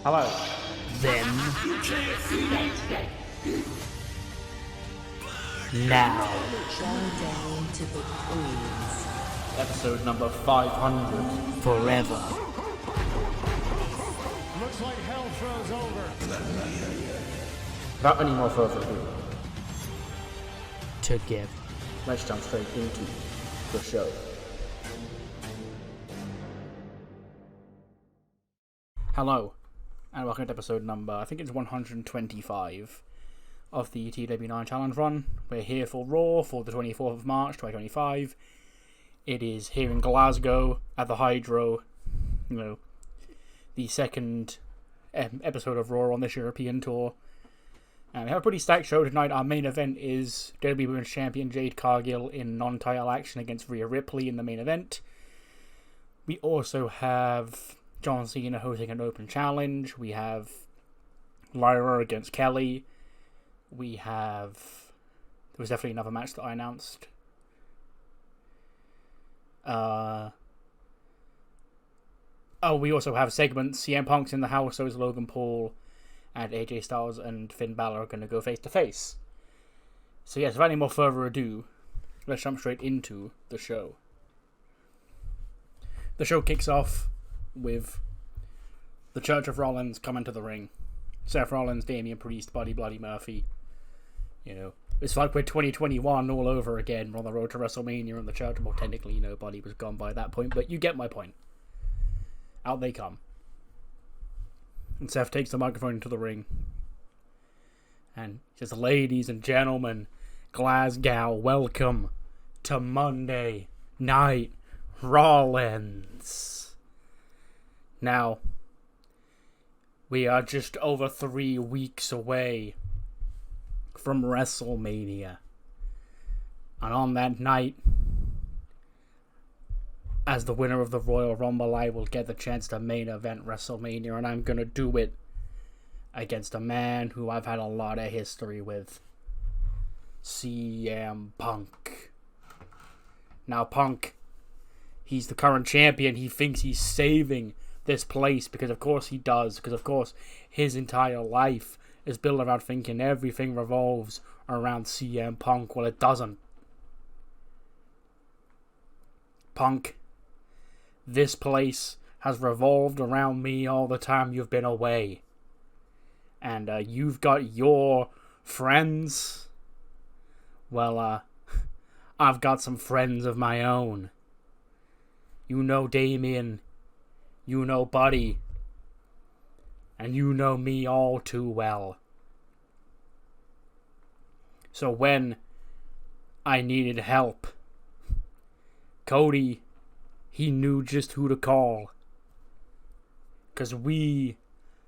Hello. Then, now, Bow down to the queens. Episode number 500. forever, Looks like hell froze over. Without any more further ado, together. let's jump straight into the show. Hello, and welcome to episode number, I think it's 125 of the TEW IX Challenge Run. We're here for Raw for the 24th of March 2025. It is here in Glasgow at the Hydro, the second episode of Raw on this European tour. And we have a pretty stacked show tonight. Our main event is WWE Women's Champion Jade Cargill in non-title action against Rhea Ripley in the main event. We also have John Cena hosting an open challenge. We have Lyra against Kelly. We have... There was definitely another match that I announced. We also have segments. CM Punk's in the house, so is Logan Paul, and AJ Styles and Finn Balor are going to go face to face. So yes, without any more further ado, let's jump straight into the show. The show kicks off with the Church of Rollins coming to the ring. Seth Rollins, Damian Priest, Buddy Bloody Murphy. It's like we're 2021 all over again. We're on the road to WrestleMania and the Church. Well, technically, Buddy was gone by that point, but you get my point. Out they come. And Seth takes the microphone into the ring. And he says, "Ladies and gentlemen, Glasgow, welcome to Monday Night Rollins." Now, we are just over 3 weeks away from WrestleMania. And on that night, as the winner of the Royal Rumble, I will get the chance to main event WrestleMania, and I'm going to do it against a man who I've had a lot of history with. CM Punk. Now, Punk, he's the current champion. He thinks he's saving this place because of course he does. Because of course his entire life is built around thinking everything revolves around CM Punk. Well, it doesn't. Punk, this place has revolved around me all the time you've been away. And you've got your friends. Well, I've got some friends of my own. You know Damien. You know Buddy. And you know me all too well. So when I needed help, Cody, he knew just who to call. 'Cause we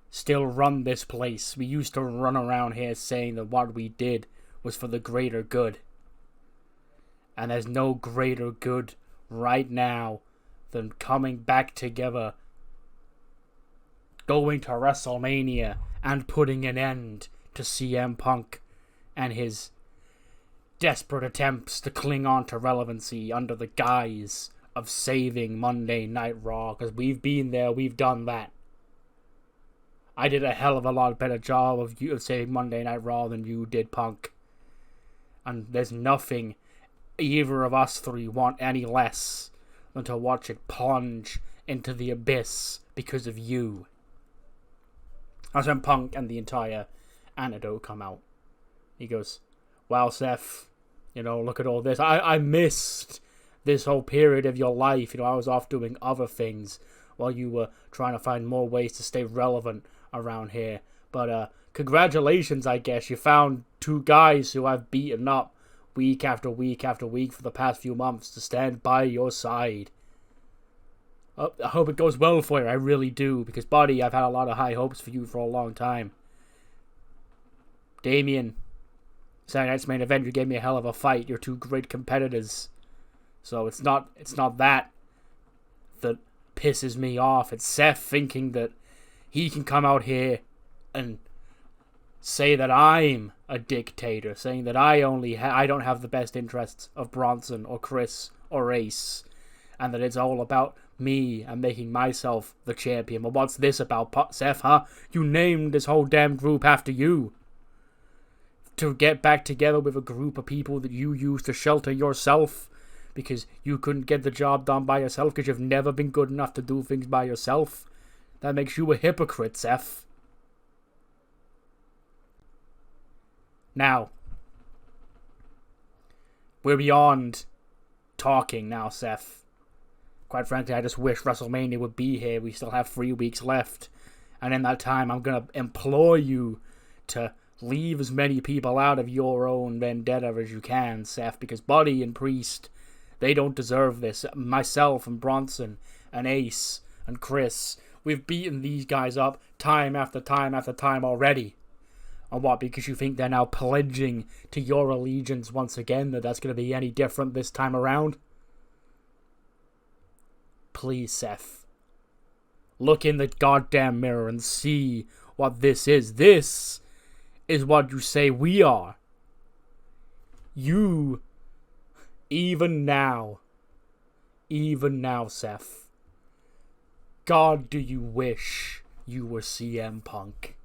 still run this place. We used to run around here saying that what we did was for the greater good. And there's no greater good right now than coming back together, going to WrestleMania, and putting an end to CM Punk and his desperate attempts to cling on to relevancy under the guise of saving Monday Night Raw, because we've been there, we've done that. I did a hell of a lot better job of saving Monday Night Raw than you did, Punk. And there's nothing either of us three want any less than to watch it plunge into the abyss because of you. That's when Punk and the entire anecdote come out. He goes, "Wow, Seth, look at all this. I missed this whole period of your life. I was off doing other things while you were trying to find more ways to stay relevant around here. But congratulations, I guess. You found two guys who I've beaten up week after week after week for the past few months to stand by your side. I hope it goes well for you. I really do. Because, buddy, I've had a lot of high hopes for you for a long time. Damien, Saturday night's main event, you gave me a hell of a fight. You're two great competitors. So it's not that pisses me off. It's Seth thinking that he can come out here and say that I'm a dictator, saying that I don't have the best interests of Bronson or Chris or Ace, and that it's all about Me and making myself the champion. But what's this about, Seth, huh? You named this whole damn group after you. To get back together with a group of people that you used to shelter yourself because you couldn't get the job done by yourself because you've never been good enough to do things by yourself. That makes you a hypocrite, Seth. Now, we're beyond talking now, Seth. Quite frankly, I just wish WrestleMania would be here. We still have 3 weeks left. And in that time, I'm going to implore you to leave as many people out of your own vendetta as you can, Seth, because Buddy and Priest, they don't deserve this. Myself and Bronson and Ace and Chris, we've beaten these guys up time after time after time already. And what, because you think they're now pledging to your allegiance once again, that that's going to be any different this time around? Please, Seth. Look in the goddamn mirror and see what this is. This is what you say we are. You, even now, Seth, God, do you wish you were CM Punk?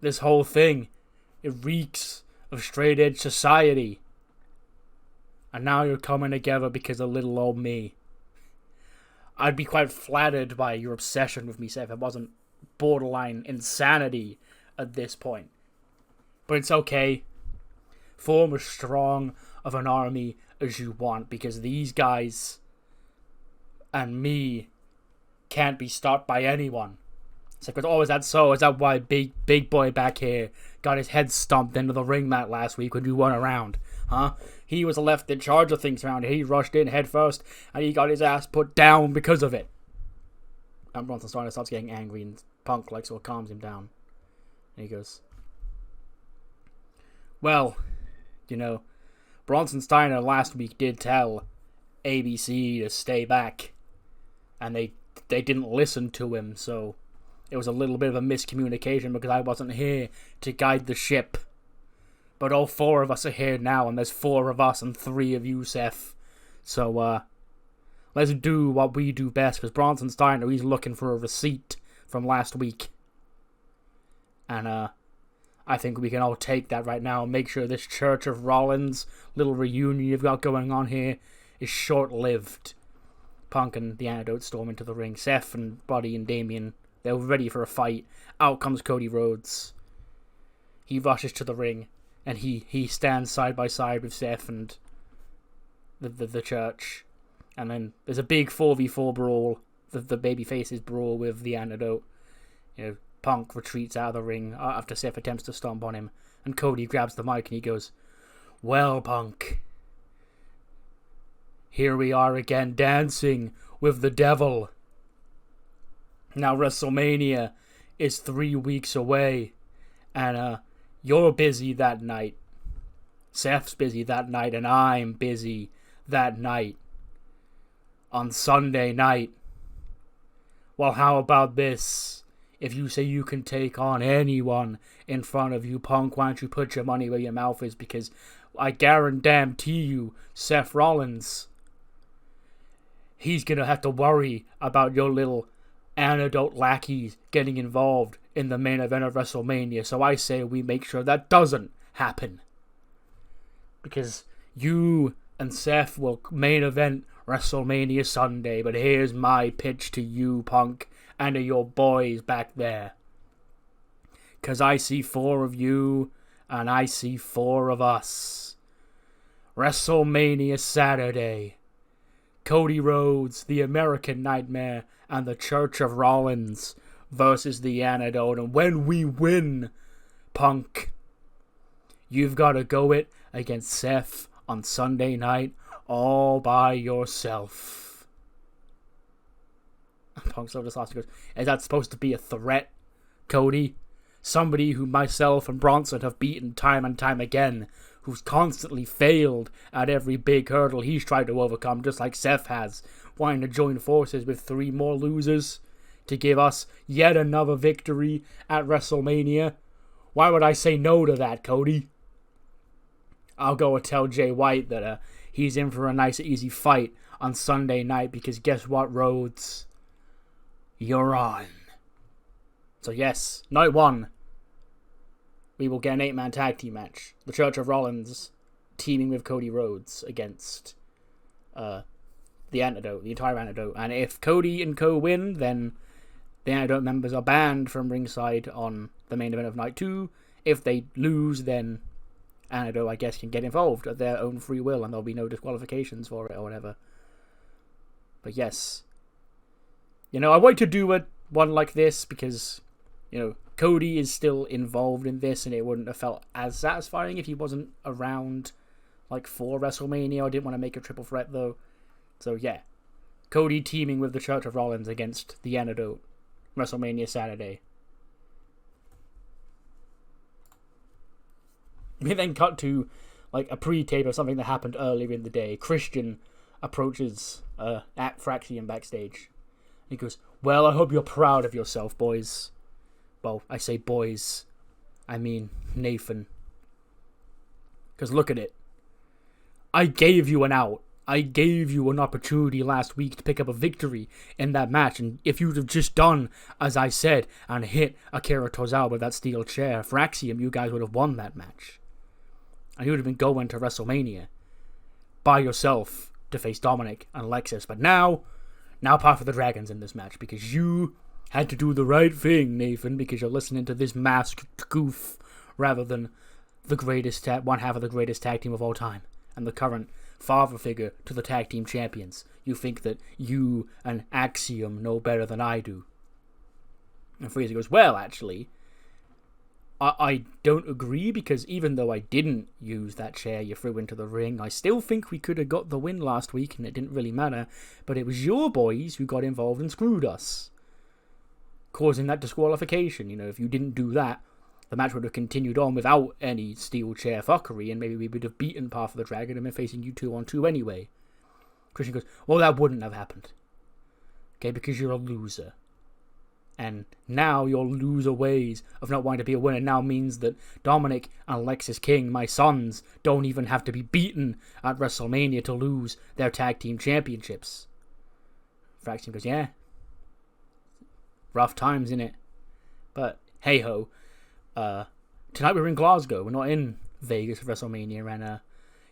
This whole thing, it reeks of straight edge society. And now you're coming together because of little old me. I'd be quite flattered by your obsession with me, Seth. It wasn't borderline insanity at this point. But it's okay. Form as strong of an army as you want, because these guys and me can't be stopped by anyone. It's like, oh, is that so? Is that why big boy back here got his head stomped into the ring mat last week when you weren't around? Huh? He was left in charge of things around here. He rushed in head first and he got his ass put down because of it. And Bronson starts getting angry, and Punk so it calms him down. And he goes, well, Bronson Steiner last week did tell ABC to stay back, and they didn't listen to him, so it was a little bit of a miscommunication because I wasn't here to guide the ship. But all 4 of us are here now, and there's 4 of us and 3 of you, Seth. So, let's do what we do best, because Bronson Steiner, he's looking for a receipt from last week. And, I think we can all take that right now and make sure this Church of Rollins little reunion you've got going on here is short-lived. Punk and the Antidote storm into the ring. Seth and Buddy and Damien, they're ready for a fight. Out comes Cody Rhodes. He rushes to the ring, and he stands side by side with Seth and the Church. And then there's a big 4v4 brawl, the babyfaces brawl with the Antidote. Punk retreats out of the ring after Seth attempts to stomp on him, and Cody grabs the mic and he goes, well, Punk, here we are again dancing with the devil. Now WrestleMania is 3 weeks away, and you're busy that night. Seth's busy that night, and I'm busy that night. On Sunday night. Well, how about this? If you say you can take on anyone in front of you, Punk, why don't you put your money where your mouth is? Because I guarantee you, Seth Rollins, he's going to have to worry about your little Antidote lackeys getting involved in the main event of WrestleMania. So I say we make sure that doesn't happen. Because you and Seth will main event WrestleMania Sunday. But here's my pitch to you, Punk, and to your boys back there. Because I see 4 of you, and I see 4 of us. WrestleMania Saturday. Cody Rhodes, the American Nightmare, and the Church of Rollins versus the Antidote. And when we win, Punk, you've got to go it against Seth on Sunday night all by yourself. Punk so just goes, is that supposed to be a threat, Cody? Somebody who myself and Bronson have beaten time and time again, who's constantly failed at every big hurdle he's tried to overcome, just like Seth has, wanting to join forces with 3 more losers to give us yet another victory at WrestleMania. Why would I say no to that, Cody? I'll go and tell Jay White that he's in for a nice easy fight on Sunday night, because guess what, Rhodes? You're on. So yes, night 1, we will get an 8-man tag team match. The Church of Rollins teaming with Cody Rhodes against the Antidote, the entire Antidote. And if Cody and Co win, then the Antidote members are banned from ringside on the main event of night 2. If they lose, then Antidote, I guess, can get involved at their own free will, and there'll be no disqualifications for it or whatever. But yes, I want to do one like this because, Cody is still involved in this, and it wouldn't have felt as satisfying if he wasn't around, for WrestleMania. I didn't want to make a triple threat, though. So, yeah. Cody teaming with the Church of Rollins against the Antidote. WrestleMania Saturday. We then cut to, a pre-tape of something that happened earlier in the day. Christian approaches at Fraxium backstage. He goes, "Well, I hope you're proud of yourself, boys." Well, I say boys. I mean Nathan. Because look at it. I gave you an out. I gave you an opportunity last week to pick up a victory in that match, and if you'd have just done as I said and hit Akira Tozawa with that steel chair, Fraxium, you guys would have won that match. And you would have been going to WrestleMania by yourself to face Dominic and Lexis. But now Path of the Dragon's in this match because you had to do the right thing, Nathan, because you're listening to this masked goof rather than the greatest one half of the greatest tag team of all time and the current father figure to the tag team champions. You think that you and Axiom know better than I do. And Fraser goes, "Well, actually, I don't agree, because even though I didn't use that chair you threw into the ring, I still think we could have got the win last week and it didn't really matter. But it was your boys who got involved and screwed us, causing that disqualification. If you didn't do that, the match would have continued on without any steel chair fuckery, and maybe we would have beaten Path of the Dragon and been facing you 2-on-2 anyway." Christian goes, "Well, that wouldn't have happened. Okay, because you're a loser. And now your loser ways of not wanting to be a winner now means that Dominic and Lexis King, my sons, don't even have to be beaten at WrestleMania to lose their tag team championships." Fraxium goes, "Yeah. Rough times, innit? But hey-ho. Tonight we're in Glasgow. We're not in Vegas for WrestleMania. And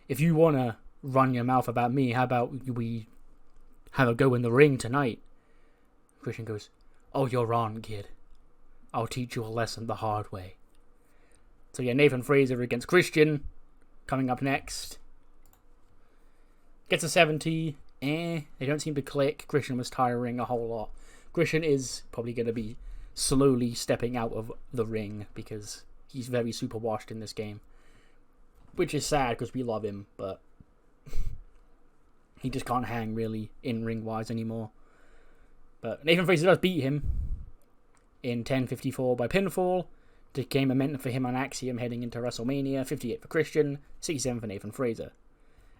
if you want to run your mouth about me, how about we have a go in the ring tonight?" Christian goes, "Oh, you're on, kid. I'll teach you a lesson the hard way." So yeah, Nathan Fraser against Christian coming up next. Gets a 70. They don't seem to click. Christian was tiring a whole lot. Christian is probably going to be slowly stepping out of the ring because he's very super washed in this game. Which is sad because we love him, but he just can't hang really in ring wise anymore. But Nathan Fraser does beat him in 10:54 by pinfall to gain momentum for him on Axiom heading into WrestleMania. 58 for Christian, 67 for Nathan Fraser.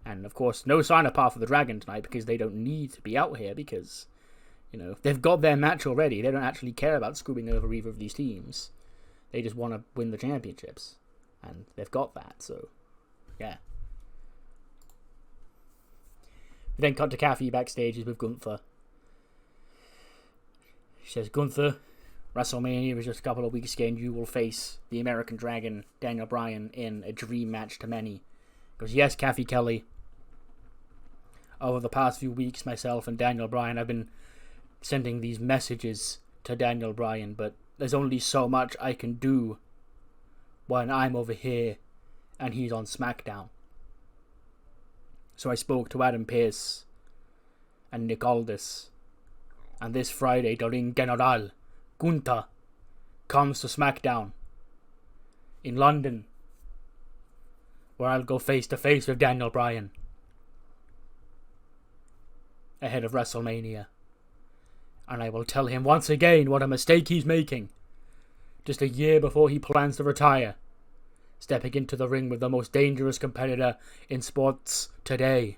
And of course, no sign of Path of the Dragon tonight because they don't need to be out here because, they've got their match already. They don't actually care about screwing over either of these teams. They just want to win the championships. And they've got that, so yeah. We then cut to Kathy backstage with Gunther. She says, "Gunther, WrestleMania is just a couple of weeks ago and you will face the American Dragon, Daniel Bryan, in a dream match to many." He goes, "Yes, Kathy Kelly. Over the past few weeks, myself and Daniel Bryan have been sending these messages to Daniel Bryan, but there's only so much I can do when I'm over here and he's on SmackDown. So I spoke to Adam Pearce and Nick Aldis. And this Friday, the Ring General, Gunther, comes to SmackDown in London, where I'll go face to face with Daniel Bryan ahead of WrestleMania. And I will tell him once again what a mistake he's making, just a year before he plans to retire, stepping into the ring with the most dangerous competitor in sports today.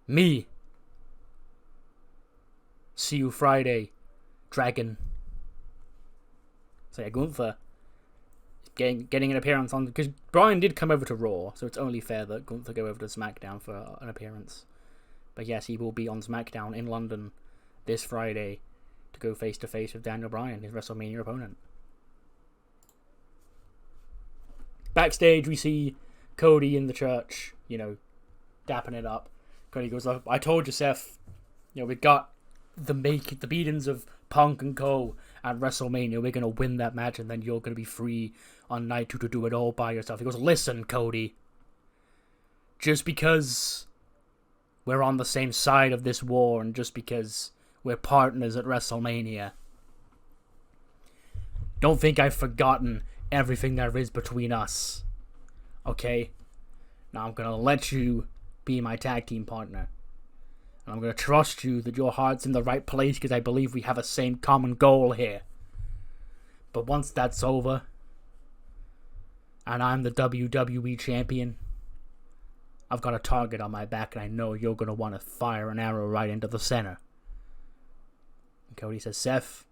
Me. See you Friday, Dragon." So yeah, Gunther is getting an appearance on, because Bryan did come over to Raw, so it's only fair that Gunther go over to SmackDown for an appearance. But yes, he will be on SmackDown in London this Friday to go face to face with Daniel Bryan, his WrestleMania opponent. Backstage, we see Cody in the church, dapping it up. Cody goes, "I told you, Seth, we got the beatings of Punk and Co. at WrestleMania. We're gonna win that match, and then you're gonna be free on night 2 to do it all by yourself." He goes, "Listen, Cody, just because we're on the same side of this war, and just because we're partners at WrestleMania, don't think I've forgotten everything there is between us. Okay? Now I'm gonna let you be my tag team partner. And I'm gonna trust you that your heart's in the right place because I believe we have a same common goal here. But once that's over, and I'm the WWE champion, I've got a target on my back, and I know you're gonna want to fire an arrow right into the center." And Cody says, "Seth,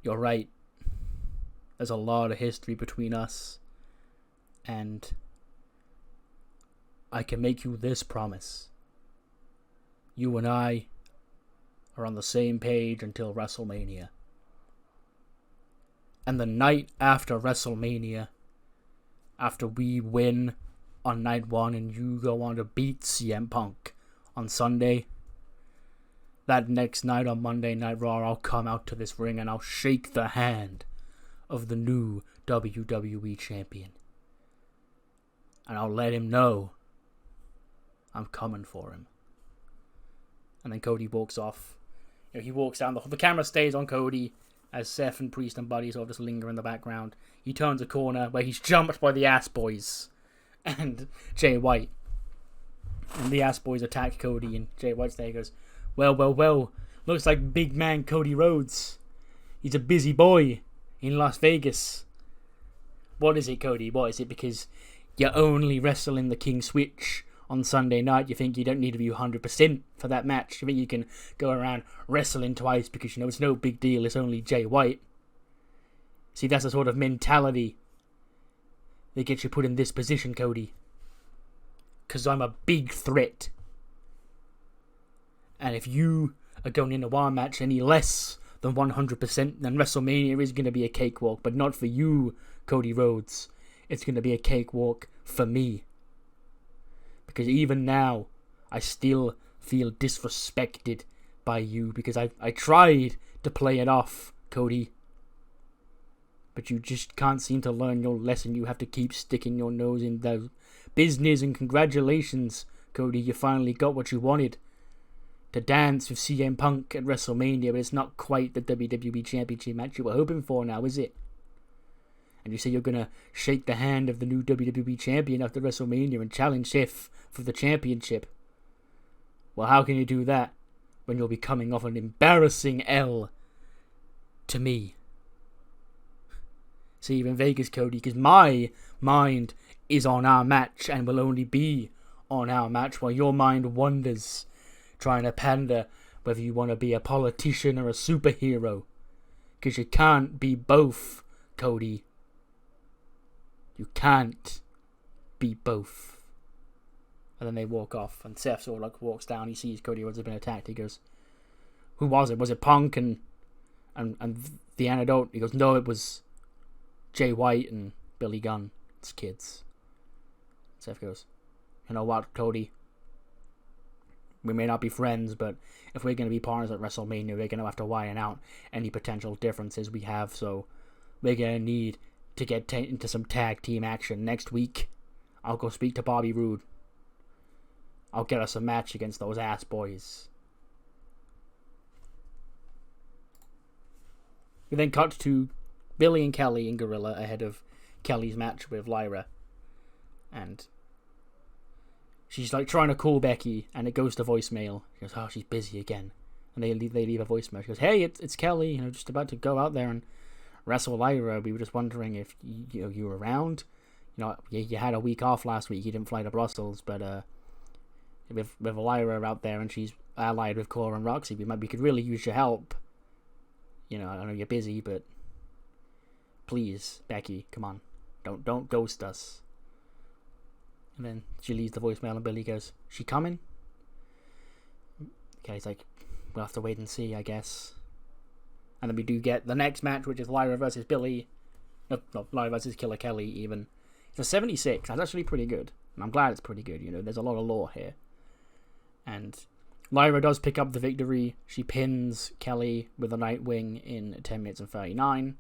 you're right. There's a lot of history between us, and I can make you this promise. You and I are on the same page until WrestleMania. And the night after WrestleMania, after we win on night 1 and you go on to beat CM Punk on Sunday, that next night on Monday Night Raw, I'll come out to this ring and I'll shake the hand of the new WWE champion. And I'll let him know I'm coming for him." And then Cody walks off. He walks down, the camera stays on Cody as Seth and Priest and Buddy sort of just linger in the background. He turns a corner where he's jumped by the Ass Boys and Jay White. And the Ass Boys attack Cody, and Jay White's there. He goes, well, looks like big man Cody Rhodes. He's a busy boy in Las Vegas. What is it, Cody? What is it? Because you only wrestle in the King Switch on Sunday night, you think you don't need to be 100% for that match? You think you can go around wrestling twice because it's no big deal, it's only Jay White? See, that's the sort of mentality that gets you put in this position, Cody. Because I'm a big threat. And if you are going into our match any less than 100%, then WrestleMania is going to be a cakewalk. But not for you, Cody Rhodes. It's going to be a cakewalk for me. Because even now, I still feel disrespected by you. Because I tried to play it off, Cody. But you just can't seem to learn your lesson. You have to keep sticking your nose in the business. And congratulations, Cody. You finally got what you wanted. To dance with CM Punk at WrestleMania. But it's not quite the WWE Championship match you were hoping for now, is it? And you say you're going to shake the hand of the new WWE Champion after WrestleMania and challenge Seth for the championship. Well, how can you do that when you'll be coming off an embarrassing L to me? See, you're in Vegas, Cody, because my mind is on our match and will only be on our match while your mind wanders trying to pander whether you want to be a politician or a superhero. Because you can't be both, Cody. You can't be both. And then they walk off, and Seth sort of walks down. He sees Cody Rhodes has been attacked. He goes, "Who was it? Was it Punk and the antidote?" He goes, "No, it was Jay White and Billy Gunn. It's kids." Seth goes, "You know what, Cody? We may not be friends, but if we're going to be partners at WrestleMania, we're going to have to iron out any potential differences we have. So we're going to need to get into some tag team action next week. I'll go speak to Bobby Roode. I'll get us a match against those Ass Boys." We then cut to Billy and Kelly in Gorilla ahead of Kelly's match with Lyra. And she's like trying to call Becky, and it goes to voicemail. She goes, "Oh, she's busy again." And they leave a voicemail. She goes, "Hey, it's Kelly. Just about to go out there and wrestle Lyra. We were just wondering if you were around. You had a week off last week. You didn't fly to Brussels, but with Lyra out there, and she's allied with Cora and Roxy, we could really use your help. I know you're busy, but please, Becky, come on. Don't ghost us. And then she leaves the voicemail and Billy goes, she coming? Kelly's like, we'll have to wait and see, I guess. And then we do get the next match, which is Lyra versus Billy. No, Lyra versus Killer Kelly, even. It's a 76. That's actually pretty good. And I'm glad it's pretty good, you know. There's a lot of lore here. And Lyra does pick up the victory. She pins Kelly with a Nightwing in 10 minutes and 39.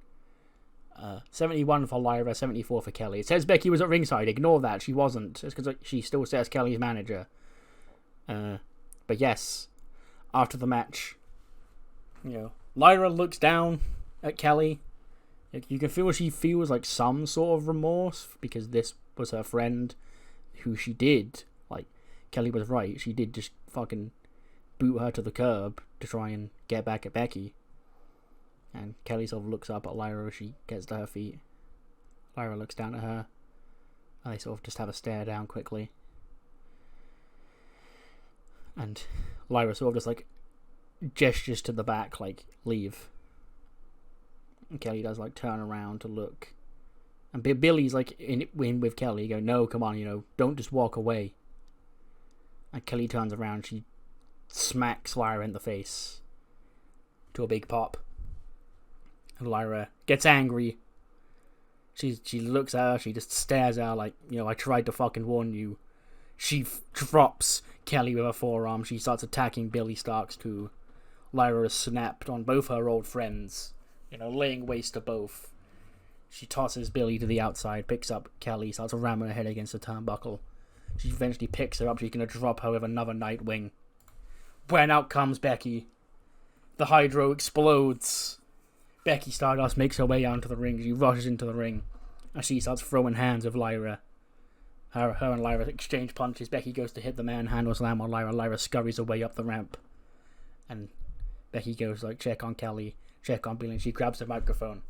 71 for Lyra, 74 for Kelly. It says Becky was at ringside. Ignore that. She wasn't. It's because she still says Kelly's manager. But yes, after the match, you know, Lyra looks down at Kelly. You can feel she feels like some sort of remorse because this was her friend who she did. Like, Kelly was right. She did just fucking boot her to the curb to try and get back at Becky. And Kelly sort of looks up at Lyra as she gets to her feet. Lyra looks down at her. And they sort of just have a stare down quickly. And Lyra sort of just like gestures to the back, like, leave. And Kelly does like turn around to look. And Billy's like in with Kelly, go, no, come on, you know, don't just walk away. And Kelly turns around, she smacks Lyra in the face to a big pop. And Lyra gets angry. She looks at her, she just stares at her like, you know, I tried to fucking warn you. She drops Kelly with her forearm. She starts attacking Billy Starks too. Lyra is snapped on both her old friends, you know, laying waste to both. She tosses Billy to the outside, picks up Kelly, starts ramming her head against the turnbuckle. She eventually picks her up. She's going to drop her with another Nightwing. When out comes Becky. The Hydro explodes. Becky Stardust makes her way onto the ring. She rushes into the ring. And she starts throwing hands with Lyra. Her and Lyra exchange punches. Becky goes to hit the manhandle slam on Lyra. Lyra scurries away up the ramp. And Becky goes like, check on Kelly, check on Billy. And she grabs the microphone.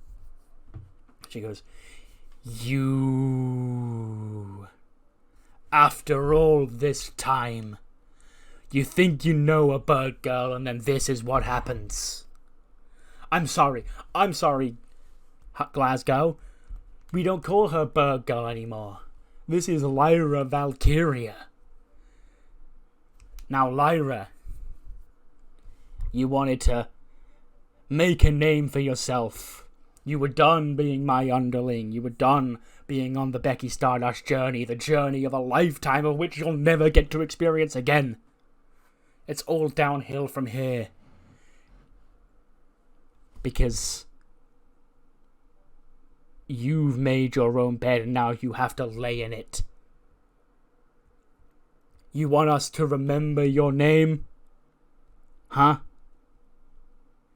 She goes, you... After all this time, you think you know a bird girl and then this is what happens. I'm sorry, Glasgow. We don't call her bird girl anymore. This is Lyra Valkyria. Now, Lyra, you wanted to make a name for yourself. You were done being my underling. You were done being on the Becky Stardust journey, the journey of a lifetime of which you'll never get to experience again. It's all downhill from here. Because you've made your own bed and now you have to lay in it. You want us to remember your name? Huh?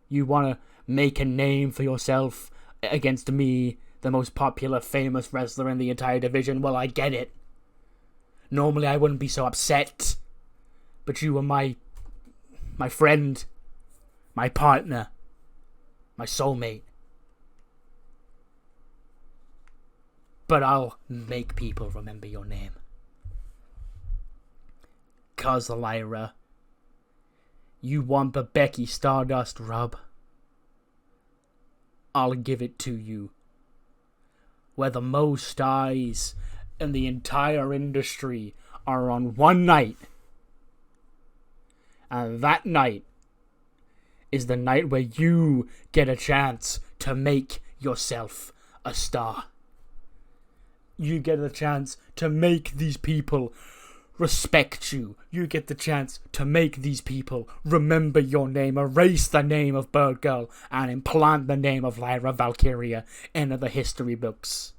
You want to make a name for yourself against me, the most popular, famous wrestler in the entire division? Well, I get it. Normally I wouldn't be so upset. But you were my friend, my partner, my soulmate. But I'll make people remember your name. 'Cause, Lyra, you want the Becky Stardust rub? I'll give it to you. Where the most eyes in the entire industry are on one night. And that night is the night where you get a chance to make yourself a star. You get a chance to make these people respect you. You get the chance to make these people remember your name, erase the name of Bird Girl, and implant the name of Lyra Valkyria into the history books.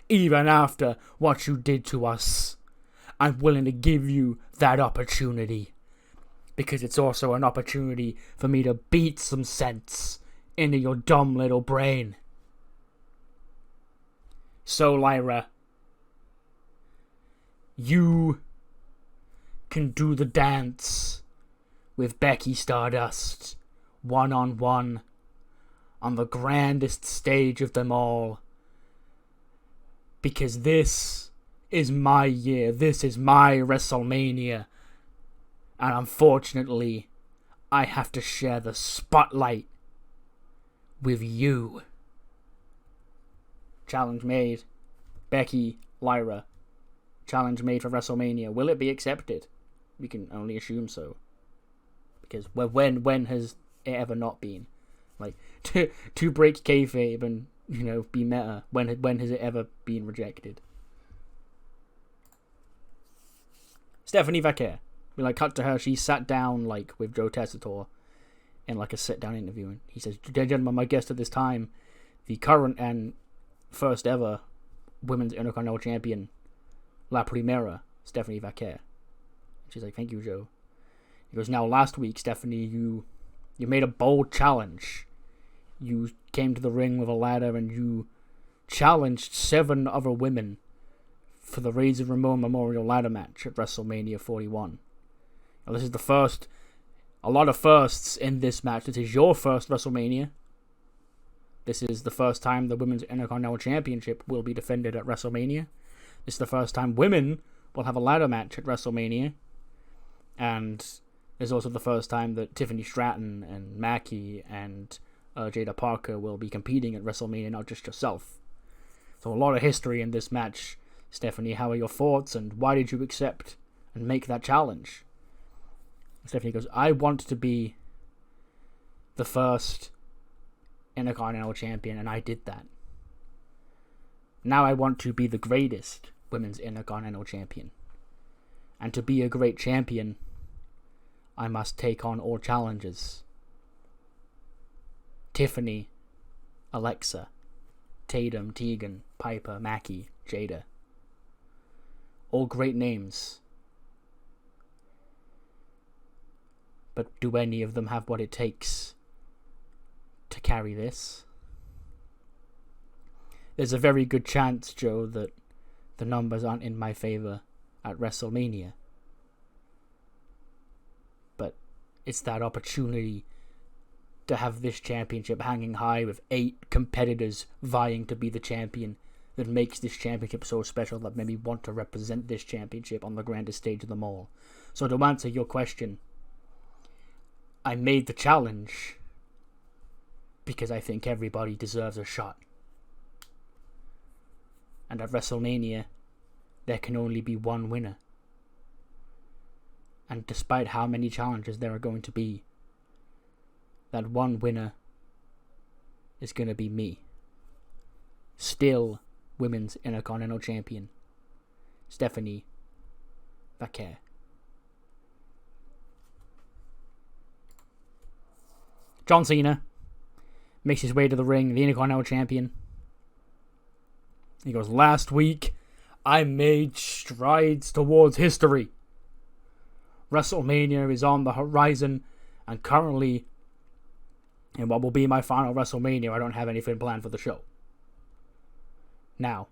Even after what you did to us, I'm willing to give you that opportunity. Because it's also an opportunity for me to beat some sense into your dumb little brain. So, Lyra, you can do the dance with Becky Stardust one-on-one on the grandest stage of them all. Because this is my year. This is my WrestleMania. And unfortunately, I have to share the spotlight with you. challenge made. Becky, Lyra, challenge made for WrestleMania. Will it be accepted? We can only assume so. Because when has it ever not been? Like, to break kayfabe and, be meta, when has it ever been rejected? Stephanie Vaquer. We cut to her. She sat down with Joe Tessitore in a sit-down interview, and he says, "Gentlemen, my guest at this time, the current and first ever Women's Intercontinental Champion, La Primera, Stephanie Vaquer." She's like, "Thank you, Joe." He goes, "Now, last week, Stephanie, you made a bold challenge. You came to the ring with a ladder and you challenged 7 other women for the Razor Ramon Memorial Ladder match at WrestleMania 41. Now, this is the first, a lot of firsts in this match. This is your first WrestleMania. This is the first time the Women's Intercontinental Championship will be defended at WrestleMania. This is the first time women will have a ladder match at WrestleMania. And it's also the first time that Tiffany Stratton and Mackie and Jada Parker will be competing at WrestleMania, not just yourself. So a lot of history in this match. Stephanie, how are your thoughts, and why did you accept and make that challenge?" Stephanie goes, "I want to be the first Intercontinental Champion, and I did that. Now I want to be the greatest Women's Intercontinental Champion. And to be a great champion, I must take on all challenges. Tiffany, Alexa, Tatum, Tegan, Piper, Mackie, Jada. All great names. But do any of them have what it takes to carry this? There's a very good chance, Joe, that the numbers aren't in my favor at WrestleMania. But it's that opportunity to have this championship hanging high with 8 competitors vying to be the champion that makes this championship so special that made me want to represent this championship on the grandest stage of them all. So to answer your question, I made the challenge because I think everybody deserves a shot. And at WrestleMania, there can only be one winner. And despite how many challenges there are going to be, that one winner is going to be me. Still Women's Intercontinental Champion, Stephanie Vaquer. John Cena makes his way to the ring, the Intercontinental Champion. He goes, "Last week, I made strides towards history. WrestleMania is on the horizon, and currently, in what will be my final WrestleMania, I don't have anything planned for the show. Now,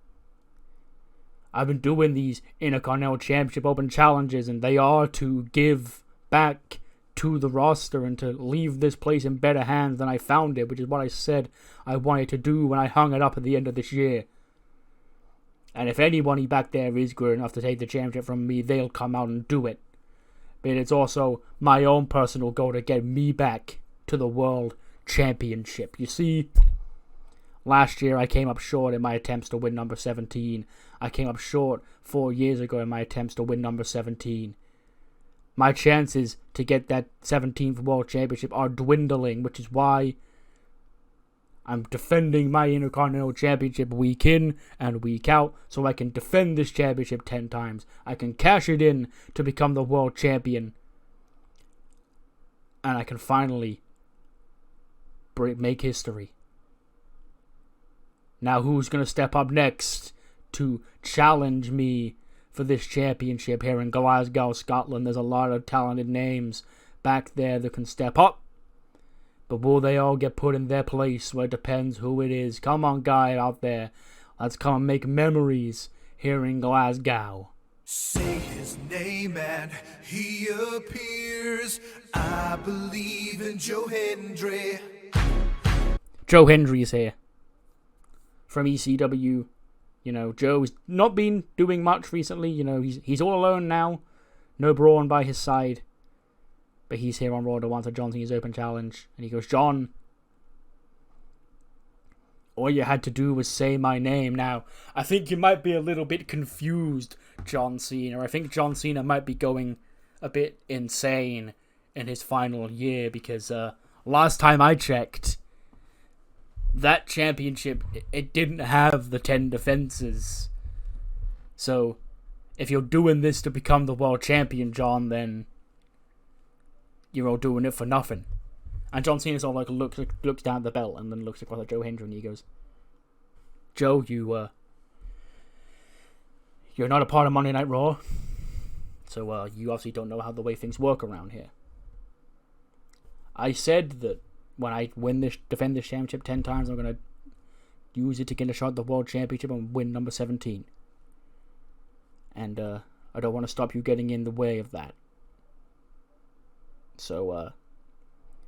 I've been doing these Intercontinental Championship Open challenges, and they are to give back to the roster and to leave this place in better hands than I found it, which is what I said I wanted to do when I hung it up at the end of this year. And if anybody back there is good enough to take the championship from me, they'll come out and do it. But it's also my own personal goal to get me back to the World Championship. You see, last year I came up short in my attempts to win number 17. I came up short 4 years ago in my attempts to win number 17. My chances to get that 17th World Championship are dwindling, which is why I'm defending my Intercontinental Championship week in and week out, so I can defend this championship 10 times. I can cash it in to become the World Champion. And I can finally make history. Now who's going to step up next to challenge me for this championship here in Glasgow, Scotland? There's a lot of talented names back there that can step up. But will they all get put in their place? Well, it depends who it is. Come on, guy out there. Let's come and make memories here in Glasgow. Say his name and he appears. I believe in Joe Hendry. Joe Hendry is here from ECW. You know, Joe's not been doing much recently. You know, he's all alone now. No Braun by his side. But he's here on Raw to answer John Cena's Open Challenge. And he goes, "John, all you had to do was say my name. Now, I think you might be a little bit confused, John Cena. I think John Cena might be going a bit insane in his final year because last time I checked, that championship, it didn't have the 10 defenses. So, if you're doing this to become the world champion, John, then you're all doing it for nothing. And John Cena sort of like looks down at the belt and then looks across at Joe Hendry and he goes, Joe, you're not a part of Monday Night Raw, so you obviously don't know how the way things work around here. I said that when I defend this championship 10 times, I'm going to use it to get a shot at the world championship and win number 17. And I don't want to stop you getting in the way of that. So,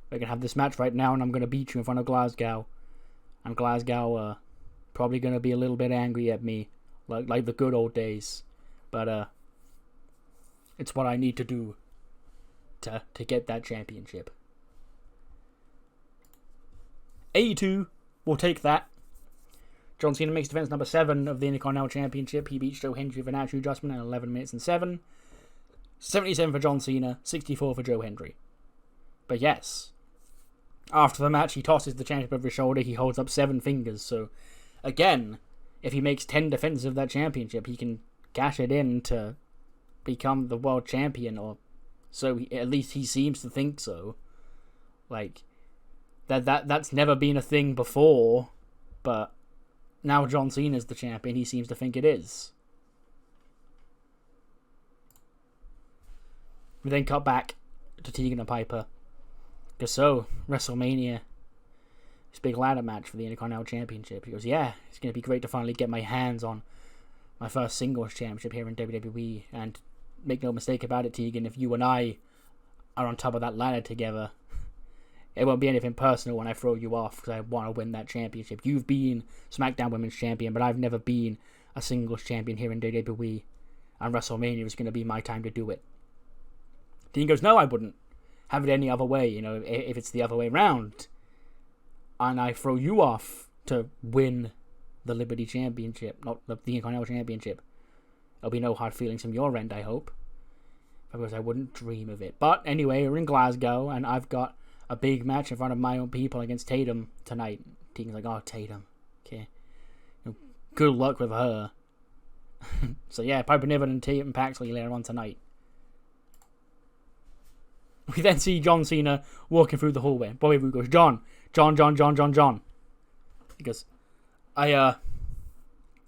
we're going to have this match right now, and I'm going to beat you in front of Glasgow. And Glasgow, probably going to be a little bit angry at me, like the good old days. But, it's what I need to do to get that championship. AE2 will take that. John Cena makes defense number 7 of the Intercontinental Championship. He beats Joe Hendry with an attitude adjustment in 11 minutes and 7. 77 for John Cena, 64 for Joe Hendry. But yes, after the match, he tosses the championship over his shoulder. He holds up 7 fingers. So, again, if he makes 10 defenses of that championship, he can cash it in to become the world champion. Or so at least he seems to think so. Like, that's never been a thing before. But now John Cena's the champion. He seems to think it is. We then cut back to Tegan and Piper. Because so, WrestleMania, this big ladder match for the Intercontinental Championship. He goes, yeah, it's going to be great to finally get my hands on my first singles championship here in WWE. And make no mistake about it, Tegan, if you and I are on top of that ladder together, it won't be anything personal when I throw you off because I want to win that championship. You've been SmackDown Women's Champion, but I've never been a singles champion here in WWE. And WrestleMania is going to be my time to do it. Dean goes, no, I wouldn't have it any other way. You know, if it's the other way around, and I throw you off to win the Liberty Championship, not the Intercontinental Championship, there'll be no hard feelings from your end, I hope. Because I wouldn't dream of it. But anyway, we're in Glasgow, and I've got a big match in front of my own people against Tatum tonight. Tegan's like, oh, Tatum. Okay. Good luck with her. So yeah, Piper Niven and Tatum Paxley later on tonight. We then see John Cena walking through the hallway. Bobby Roode goes, John. He goes, I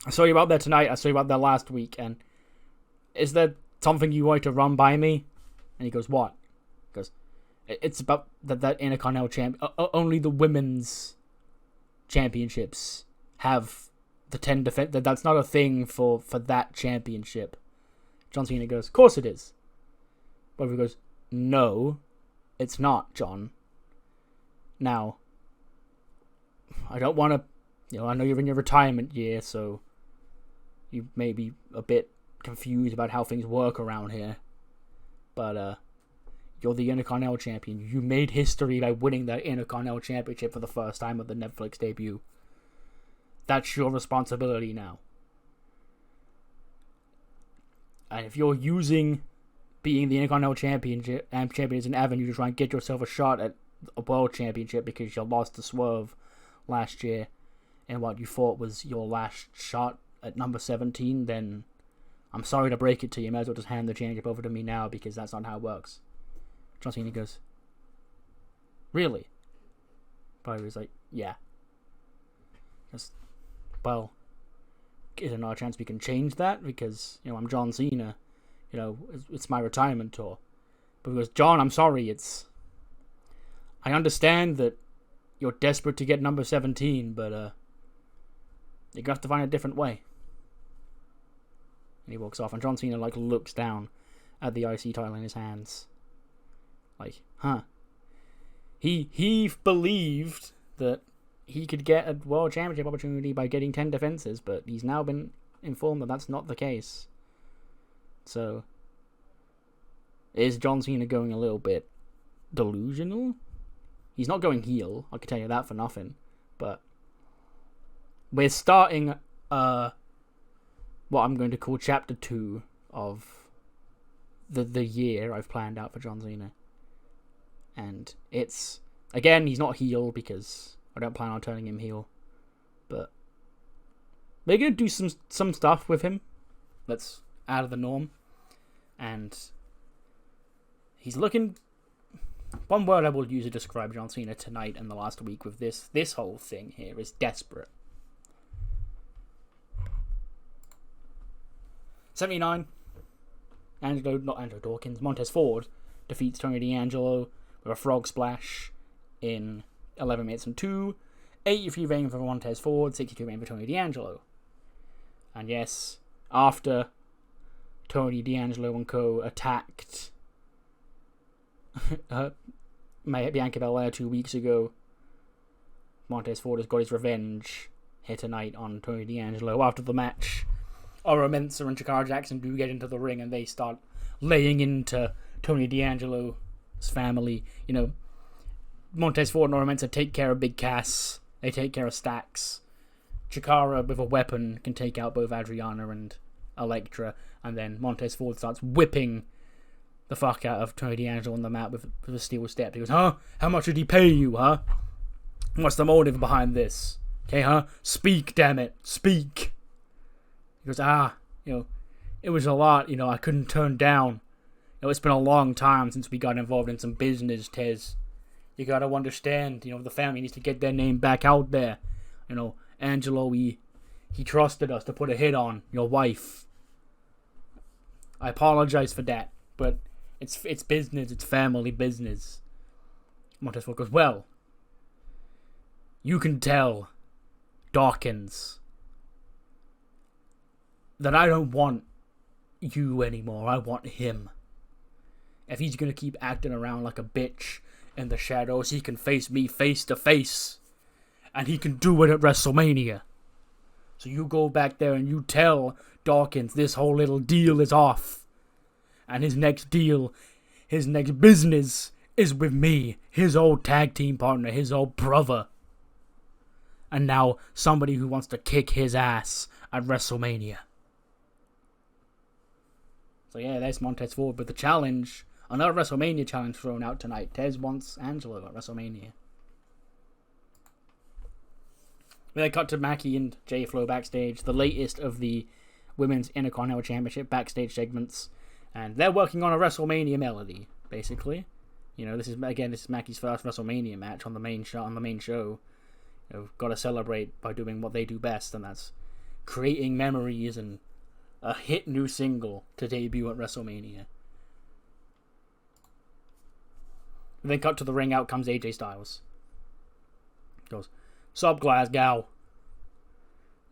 saw you out there tonight. I saw you out there last week. And is there something you want to run by me? And he goes, what? He goes, it's about that Intercontinental champion. Only the women's championships have the 10 defense. That's not a thing for that championship. John Cena goes, of course it is. Bobby Roode goes, no, it's not, John. Now, I don't want to, I know you're in your retirement year, so you may be a bit confused about how things work around here. But, you're the Intercontinental Champion. You made history by winning that Intercontinental Championship for the first time of the Netflix debut. That's your responsibility now. And if you're using being the Intercontinental Championship champion as an avenue to try and get yourself a shot at a World Championship because you lost to Swerve last year and what you thought was your last shot at number 17, then I'm sorry to break it to you. You might as well just hand the championship over to me now because that's not how it works. John Cena goes, really? Bobby was like, yeah. Just, well, is there not a chance we can change that? Because, I'm John Cena. It's my retirement tour. But he goes, John, I'm sorry, I understand that you're desperate to get number 17, but, you have to find a different way. And he walks off, and John Cena, looks down at the IC title in his hands. He believed that he could get a World Championship opportunity by getting 10 defenses, but he's now been informed that that's not the case. So, is John Cena going a little bit delusional? He's not going heel, I can tell you that for nothing. But we're starting what I'm going to call Chapter 2 of the year I've planned out for John Cena. And it's, again, he's not heel because I don't plan on turning him heel. But we're going to do some stuff with him that's out of the norm. And he's looking... One word I will use to describe John Cena tonight and the last week with this whole thing here is desperate. 79. Not Angelo Dawkins. Montez Ford defeats Tony D'Angelo with a frog splash in 11 minutes and 2. 83 reign for Montez Ford, 62 reign for Tony D'Angelo. And yes, after Tony D'Angelo and co. attacked Bianca Belair 2 weeks ago, Montez Ford has got his revenge here tonight on Tony D'Angelo. After the match, Oro Mensah and Chikara Jackson do get into the ring and they start laying into Tony D'Angelo's family. You know, Montez Ford and Oro Mensah take care of Big Cass. They take care of Stacks. Chikara, with a weapon, can take out both Adriana and Elektra. And then Montez Ford starts whipping the fuck out of Tony D'Angelo on the mat with a steel step. He goes, huh? How much did he pay you, huh? What's the motive behind this? Okay, huh? Speak, damn it. Speak. He goes, it was a lot, I couldn't turn down. It's been a long time since we got involved in some business, Tez. You gotta understand, the family needs to get their name back out there. Angelo, he trusted us to put a hit on your wife. I apologize for that, but it's business, it's family business. Montez Ford goes, well, you can tell Dawkins that I don't want you anymore. I want him. If he's gonna keep acting around like a bitch in the shadows, he can face me face to face. And he can do it at WrestleMania. So you go back there and you tell Dawkins this whole little deal is off. And his next deal, his next business is with me, his old tag team partner, his old brother. And now somebody who wants to kick his ass at WrestleMania. So yeah, there's Montez Ford with the challenge. Another WrestleMania challenge thrown out tonight. Tez wants Angelo at WrestleMania. We then cut to Mackie and J Flow backstage. The latest of the Women's Intercontinental Championship backstage segments. And they're working on a WrestleMania melody, basically. This is Mackie's first WrestleMania match on the main show. Got to celebrate by doing what they do best, and that's creating memories and a hit new single to debut at WrestleMania. And then cut to the ring, out comes AJ Styles. Goes, "Sup, Glasgow.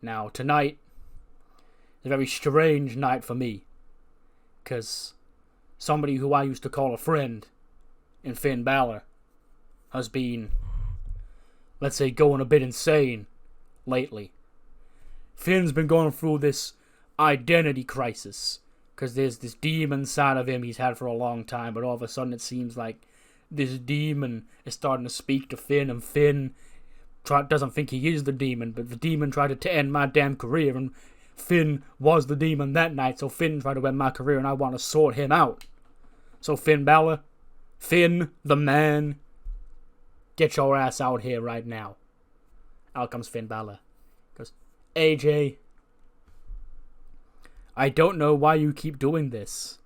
Now, tonight is a very strange night for me. Because somebody who I used to call a friend in Finn Balor has been, let's say, going a bit insane lately. Finn's been going through this identity crisis. Because there's this demon side of him he's had for a long time. But all of a sudden it seems like this demon is starting to speak to Finn. And Finn doesn't think he is the demon. But the demon tried to end my damn career. And Finn was the demon that night. So Finn tried to end my career. And I want to sort him out. So Finn Balor, Finn the man, get your ass out here right now." Out comes Finn Balor. Goes, "AJ, I don't know why you keep doing this.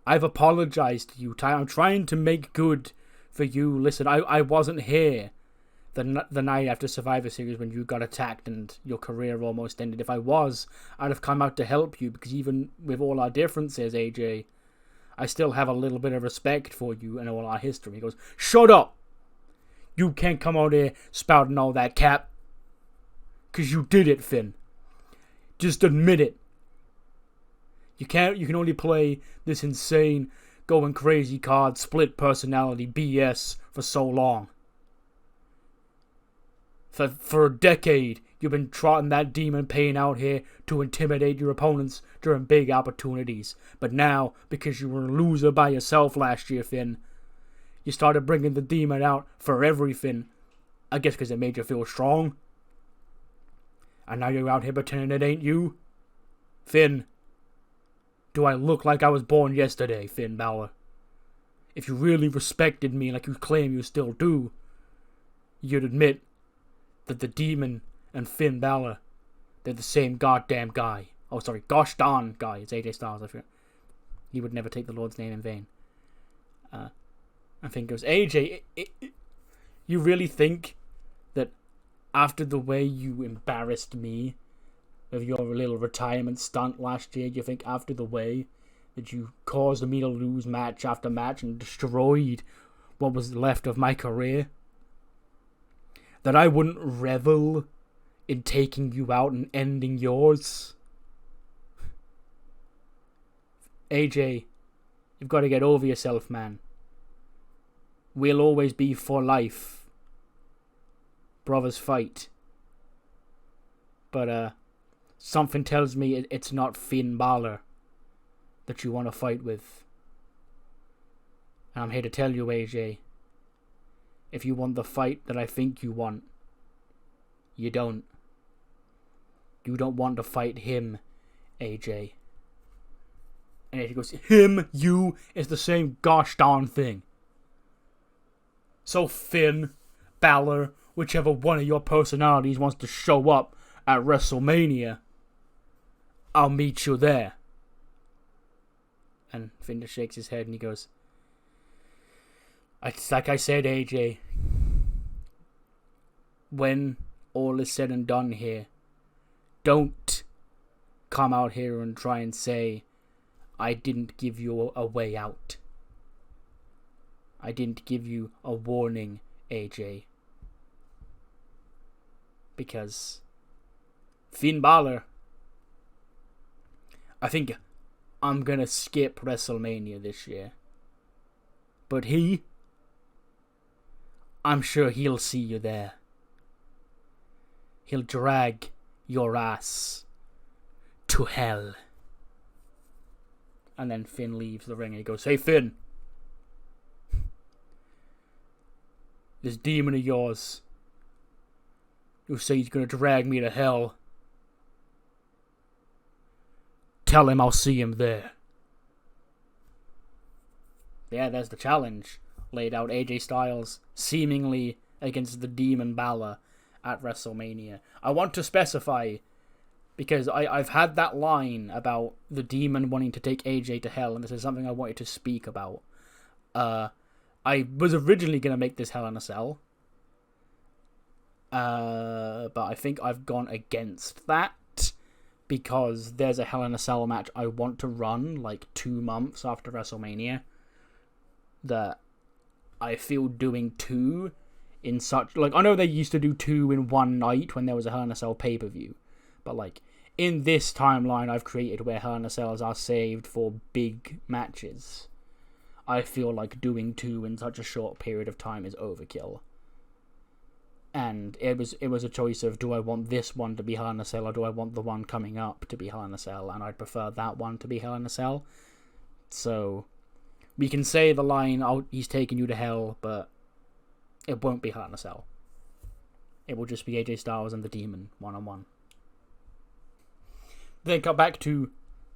I've apologized to you. I'm trying to make good for you. Listen, I wasn't here the night after Survivor Series when you got attacked and your career almost ended. If I was, I'd have come out to help you, because even with all our differences, AJ, I still have a little bit of respect for you and all our history." He goes, "Shut up! You can't come out here spouting all that cap. Because you did it, Finn. Just admit it. You can only play this insane, going crazy card, split personality BS for so long. For a decade, you've been trotting that demon pain out here to intimidate your opponents during big opportunities. But now, because you were a loser by yourself last year, Finn, you started bringing the demon out for everything. I guess because it made you feel strong. And now you're out here pretending it ain't you? Finn. Do I look like I was born yesterday, Finn Balor? If you really respected me like you claim you still do, you'd admit that the Demon and Finn Balor, they're the same goddamn guy. Oh, sorry, gosh darn guy. It's AJ Styles, I forget. He would never take the Lord's name in vain. I think it was AJ. You really think that after the way you embarrassed me with your little retirement stunt last year, you think after the way that you caused me to lose match after match and destroyed what was left of my career, that I wouldn't revel in taking you out and ending yours? AJ, you've got to get over yourself, man. We'll always be for life. Brothers fight. But, something tells me it's not Finn Balor that you want to fight with. And I'm here to tell you, AJ, if you want the fight that I think you want, you don't. You don't want to fight him, AJ. And AJ goes, him, you, is the same gosh darn thing. So Finn, Balor, whichever one of your personalities wants to show up at WrestleMania, I'll meet you there. And Finn just shakes his head and he goes, it's like I said, AJ, when all is said and done here, don't come out here and try and say I didn't give you a way out. I didn't give you a warning, AJ. Because Finn Balor, I think I'm gonna skip WrestleMania this year. But I'm sure he'll see you there. He'll drag your ass to hell. And then Finn leaves the ring and he goes, hey Finn, this demon of yours who says he's gonna drag me to hell, tell him I'll see him there. Yeah, there's the challenge laid out. AJ Styles seemingly against the Demon Balor at WrestleMania. I want to specify, because I've had that line about the Demon wanting to take AJ to hell, and this is something I wanted to speak about. I was originally going to make this Hell in a Cell, but I think I've gone against that, because there's a Hell in a Cell match I want to run like 2 months after WrestleMania, that I feel doing 2 in such, like, I know they used to do 2 in one night when there was a Hell in a Cell pay-per-view, but like, in this timeline I've created where Hell in a Cells are saved for big matches, I feel like doing 2 in such a short period of time is overkill. And it was a choice of, do I want this one to be Hell in a Cell, or do I want the one coming up to be Hell in a Cell? And I'd prefer that one to be Hell in a Cell. So we can say the line, oh, he's taking you to hell, but it won't be Hell in a Cell. It will just be AJ Styles and the Demon one-on-one. Then got back to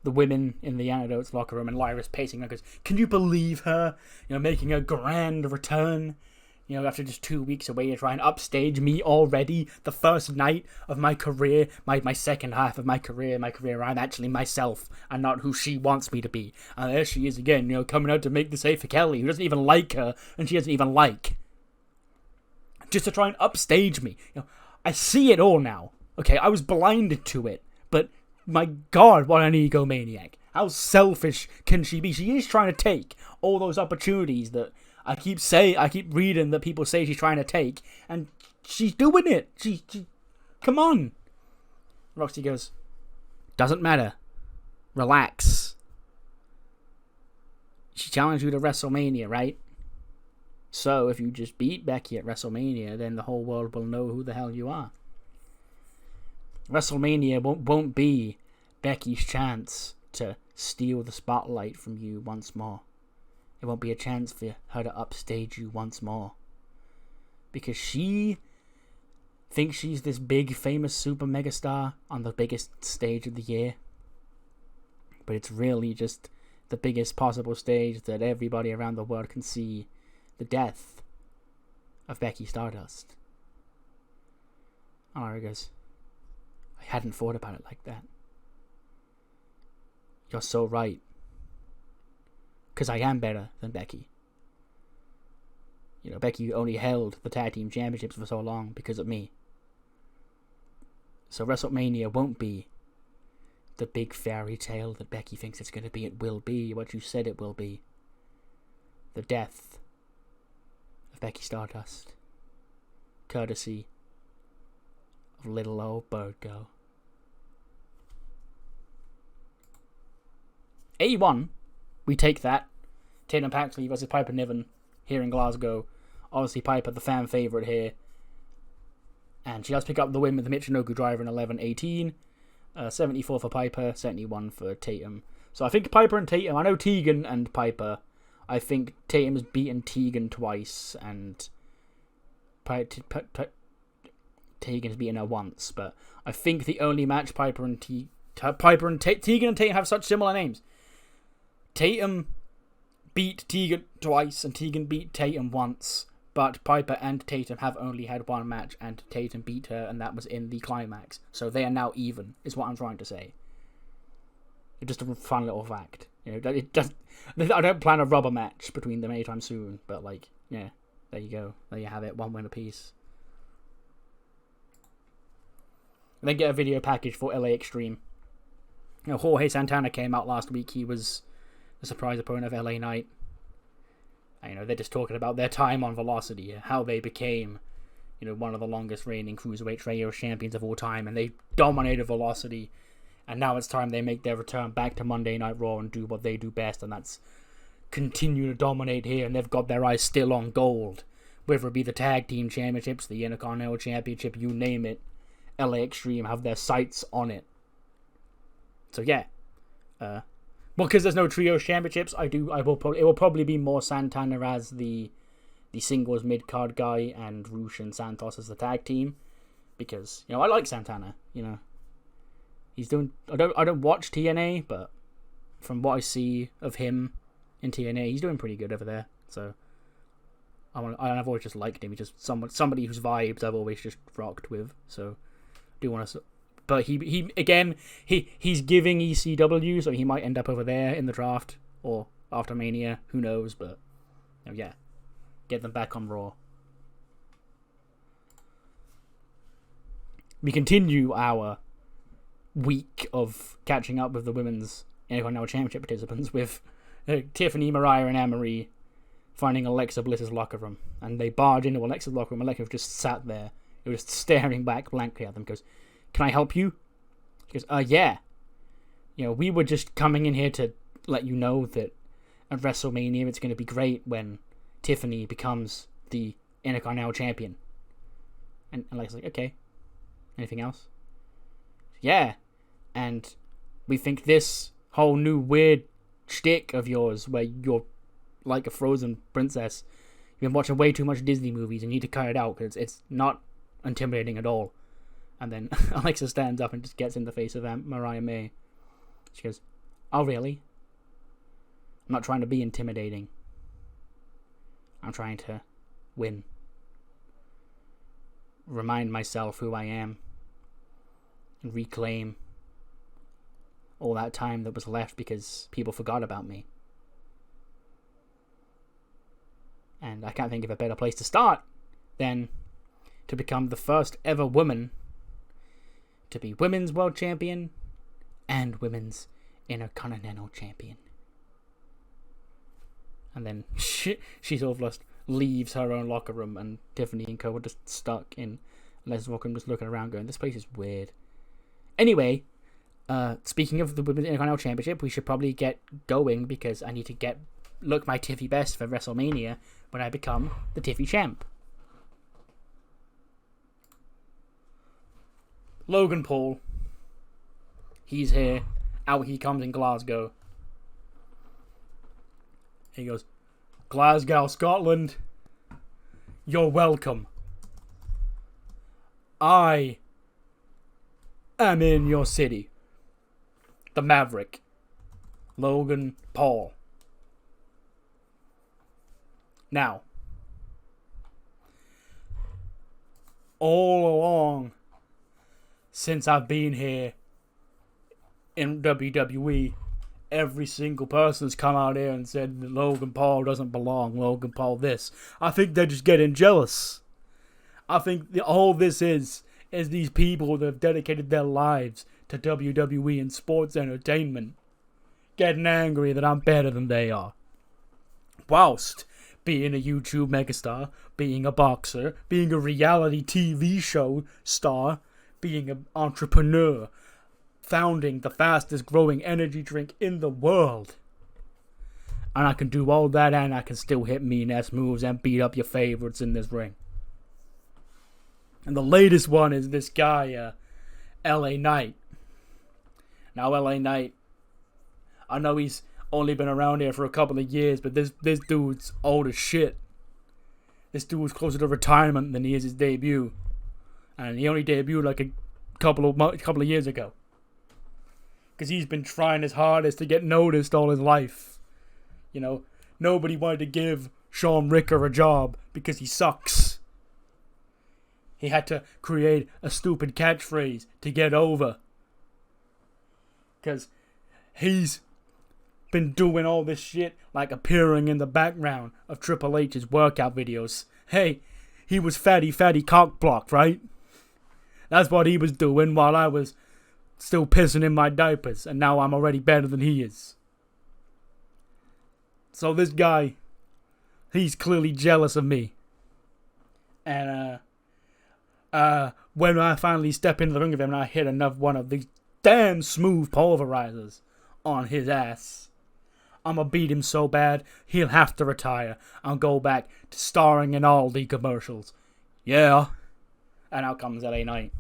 the women in the Antidotes locker room, and Lyra's pacing. Goes, can you believe her? Making a grand return. After just 2 weeks away to try and upstage me already. The first night of my career, my second half of my career, I'm actually myself and not who she wants me to be. And there she is again, coming out to make the save for Kelly, who doesn't even like her, and she doesn't even like. Just to try and upstage me. I see it all now. Okay, I was blinded to it, but my God, what an egomaniac. How selfish can she be? She is trying to take all those opportunities that I keep reading that people say she's trying to take, and she's doing it. She come on. Roxy goes, doesn't matter. Relax. She challenged you to WrestleMania, right? So if you just beat Becky at WrestleMania, then the whole world will know who the hell you are. WrestleMania won't be Becky's chance to steal the spotlight from you once more. It won't be a chance for her to upstage you once more. Because she think she's this big, famous, super mega star on the biggest stage of the year. But it's really just the biggest possible stage that everybody around the world can see the death of Becky Stardust. And Ira goes, I hadn't thought about it like that. You're so right. Because I am better than Becky. You know, Becky only held the tag team championships for so long because of me. So WrestleMania won't be the big fairy tale that Becky thinks it's going to be. It will be what you said it will be. The death of Becky Stardust. Courtesy of little old bird girl. A1, we take that. Tatum Paxley versus Piper Niven here in Glasgow. Obviously Piper, the fan favourite here. And she does pick up the win with the Michinoku driver in 11-18. 74 for Piper, 71 for Tatum. So I think Piper and Tatum, I know Tegan and Piper. I think Tatum has beaten Tegan twice, and Tegan has beaten her once. But I think the only match Tegan and Tatum have such similar names. Tatum beat Tegan twice, and Tegan beat Tatum once. But Piper and Tatum have only had one match, and Tatum beat her, and that was in the climax. So they are now even, is what I'm trying to say. It's just a fun little fact. You know, it just, I don't plan a rubber match between them anytime soon, but like, yeah, there you go. There you have it, one win apiece. And then get a video package for LA Extreme. You know, Jorge Santana came out last week. He was the surprise opponent of LA Knight. And, you know, they're just talking about their time on Velocity, how they became, you know, one of the longest reigning Cruiserweight Trios champions of all time, and they dominated Velocity, and now it's time they make their return back to Monday Night Raw and do what they do best, and that's continue to dominate here, and they've got their eyes still on gold, whether it be the Tag Team Championships, the Intercontinental Championship, you name it. LA Extreme have their sights on it. So yeah, well, because there's no Trios Championships, it will probably be more Santana as the singles mid-card guy and Rush and Santos as the tag team, because, you know, I like Santana, you know. He's doing, I don't watch TNA, but from what I see of him in TNA, he's doing pretty good over there. So I've always just liked him. He's just somebody whose vibes I've always just rocked with. So do want to, but he's giving ECW, so he might end up over there in the draft or after Mania. Who knows? But, you know, yeah, get them back on Raw. We continue our week of catching up with the women's Intercontinental Championship participants with Tiffany, Mariah, and Anne-Marie finding Alexa Bliss's locker room, and they barge into Alexa's locker room. Alexa just sat there. It was just staring back blankly at them. Goes, "Can I help you?" She goes, "Yeah. You know, we were just coming in here to let you know that at WrestleMania it's going to be great when Tiffany becomes the Intercontinental Champion." And Alexa's like, "Okay. Anything else?" "Yeah. And we think this whole new weird shtick of yours, where you're like a frozen princess, you've been watching way too much Disney movies and you need to cut it out because it's not intimidating at all." And then Alexa stands up and just gets in the face of Mariah May. She goes, "Oh, really? I'm not trying to be intimidating. I'm trying to win. Remind myself who I am. And reclaim all that time that was left because people forgot about me. And I can't think of a better place to start than to become the first ever woman to be Women's World Champion and Women's Intercontinental Champion." And then she sort of just leaves her own locker room, and Tiffany and Co are just stuck in Les Walker, just looking around going, "This place is weird." Anyway, speaking of the Women's Intercontinental Championship, we should probably get going because I need to look my Tiffy best for WrestleMania when I become the Tiffy champ. Logan Paul. He's here. Out he comes in Glasgow. He goes, "Glasgow, Scotland. You're welcome. I am in your city. The Maverick. Logan Paul. Now, all along since I've been here in WWE, every single person's come out here and said that Logan Paul doesn't belong, Logan Paul this. I think they're just getting jealous. I think all this is these people that have dedicated their lives to WWE and sports entertainment getting angry that I'm better than they are. Whilst being a YouTube megastar, being a boxer, being a reality TV show star, being an entrepreneur, founding the fastest growing energy drink in the world. And I can do all that and I can still hit mean-ass moves and beat up your favorites in this ring. And the latest one is this guy, LA Knight. Now, LA Knight, I know he's only been around here for a couple of years, but this dude's old as shit. This dude's closer to retirement than he is his debut. And he only debuted like a couple of years ago. Because he's been trying his hardest to get noticed all his life. You know, nobody wanted to give Sean Ricker a job because he sucks. He had to create a stupid catchphrase to get over. Because he's been doing all this shit, like appearing in the background of Triple H's workout videos. Hey, he was fatty cock blocked, right? That's what he was doing while I was still pissing in my diapers, and now I'm already better than he is. So this guy, he's clearly jealous of me. And when I finally step into the ring with him and I hit one of these damn smooth pulverizers on his ass, I'm gonna beat him so bad, he'll have to retire and go back to starring in Aldi commercials. Yeah. And out comes LA Knight.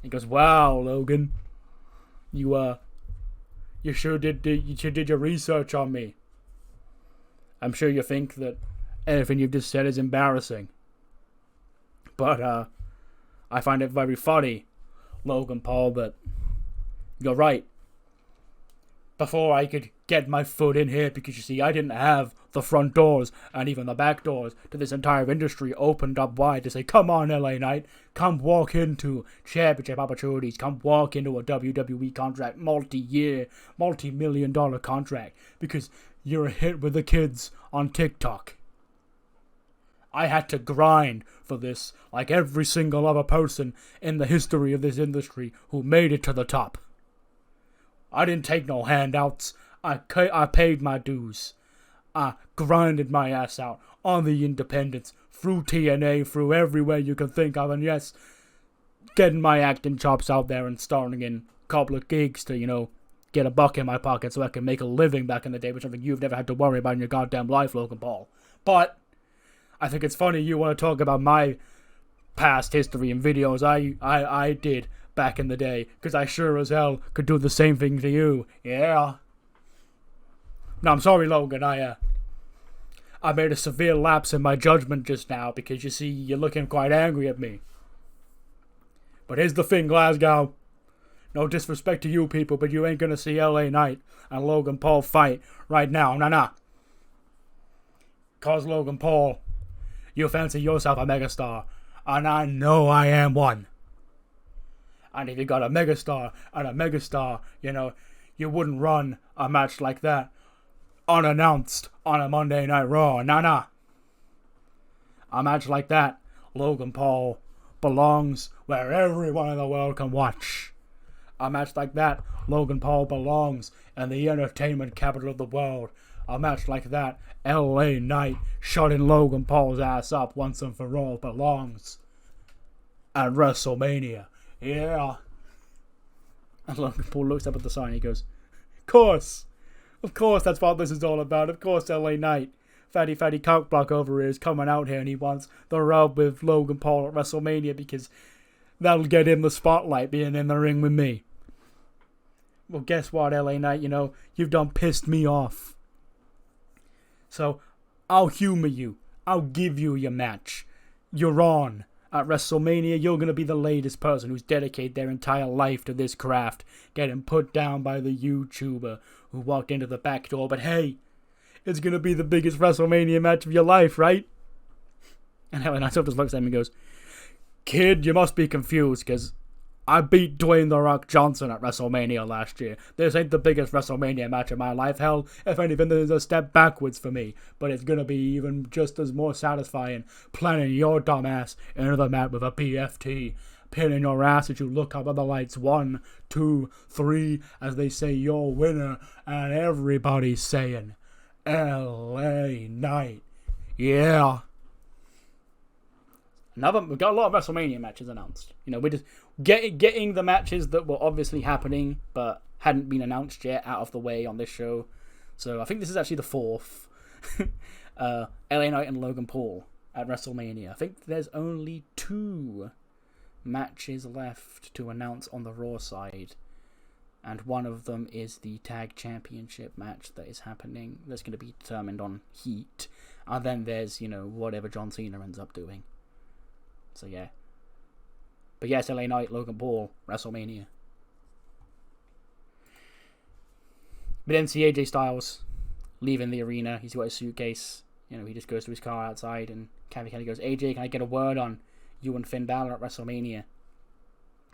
He goes, wow, Logan. You sure did your research on me. I'm sure you think that everything you've just said is embarrassing. But, I find it very funny, Logan Paul, that you're right. Before I could get my foot in here, because you see, I didn't have the front doors and even the back doors to this entire industry opened up wide to say, come on, LA Knight, come walk into championship opportunities, come walk into a WWE contract, multi-year, multi-million-dollar contract, because you're a hit with the kids on TikTok. I had to grind for this like every single other person in the history of this industry who made it to the top. I didn't take no handouts. I paid my dues. I grinded my ass out on the independents, through TNA, through everywhere you can think of, and yes, getting my acting chops out there and starring in a couple of gigs to, you know, get a buck in my pocket so I can make a living back in the day, which I think you've never had to worry about in your goddamn life, Logan Paul. But I think it's funny you want to talk about my past history and videos I did back in the day, because I sure as hell could do the same thing to you. Yeah. No, I'm sorry, Logan. I made a severe lapse in my judgment just now, because you see, you're looking quite angry at me. But here's the thing, Glasgow. No disrespect to you people, but you ain't gonna see LA Knight and Logan Paul fight right now. Nah. Cause Logan Paul, you fancy yourself a megastar, and I know I am one. And if you got a megastar and a megastar, you know, you wouldn't run a match like that unannounced on a Monday Night Raw. Nah. A match like that, Logan Paul, belongs where everyone in the world can watch. A match like that, Logan Paul belongs in the entertainment capital of the world. A match like that, LA Knight shutting Logan Paul's ass up once and for all belongs at WrestleMania. Yeah. And Logan Paul looks up at the sign. He goes, Of course that's what this is all about. Of course LA Knight, fatty cockblock over here, is coming out here and he wants the rub with Logan Paul at WrestleMania because that'll get him the spotlight being in the ring with me. Well, guess what, LA Knight? You know, you've done pissed me off. So, I'll humor you. I'll give you your match. You're on at WrestleMania, you're going to be the latest person who's dedicated their entire life to this craft, getting put down by the YouTuber who walked into the back door. But hey, it's going to be the biggest WrestleMania match of your life, right? And LA Knight just looks at him and goes, kid, you must be confused, because I beat Dwayne The Rock Johnson at WrestleMania last year. This ain't the biggest WrestleMania match of my life. Hell, if anything, there's a step backwards for me. But it's gonna be even just as more satisfying planning your dumb ass into the mat with a PFT. Pinning your ass as you look up at the lights. 1, 2, 3, as they say your winner. And everybody's saying, LA Knight. Yeah. We've got a lot of WrestleMania matches announced. You know, we're just getting the matches that were obviously happening but hadn't been announced yet out of the way on this show. So I think this is actually the 4th. LA Knight and Logan Paul at WrestleMania. I think there's only 2 matches left to announce on the Raw side. And one of them is the Tag Championship match that is happening. That's going to be determined on Heat. And then there's, you know, whatever John Cena ends up doing. So yeah. But yes, LA Knight, Logan Paul, WrestleMania. But then see AJ Styles leaving the arena. He's got his suitcase. You know, he just goes to his car outside and Kathy Kelly goes, AJ, can I get a word on you and Finn Balor at WrestleMania?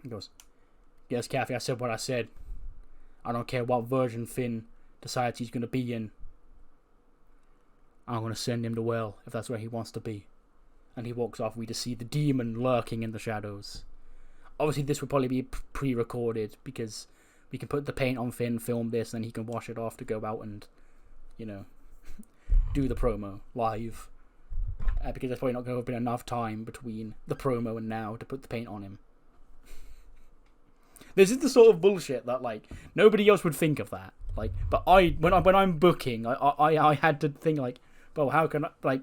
He goes, yes, Kathy, I said what I said. I don't care what version Finn decides he's going to be in. I'm going to send him to hell if that's where he wants to be. And he walks off. We just see the demon lurking in the shadows. Obviously, this would probably be pre-recorded because we can put the paint on Finn, film this, and he can wash it off to go out and, you know, do the promo live. Because there's probably not going to have been enough time between the promo and now to put the paint on him. This is the sort of bullshit that, like, nobody else would think of that. Like, but when I'm booking, I had to think, like, well, how can I, like,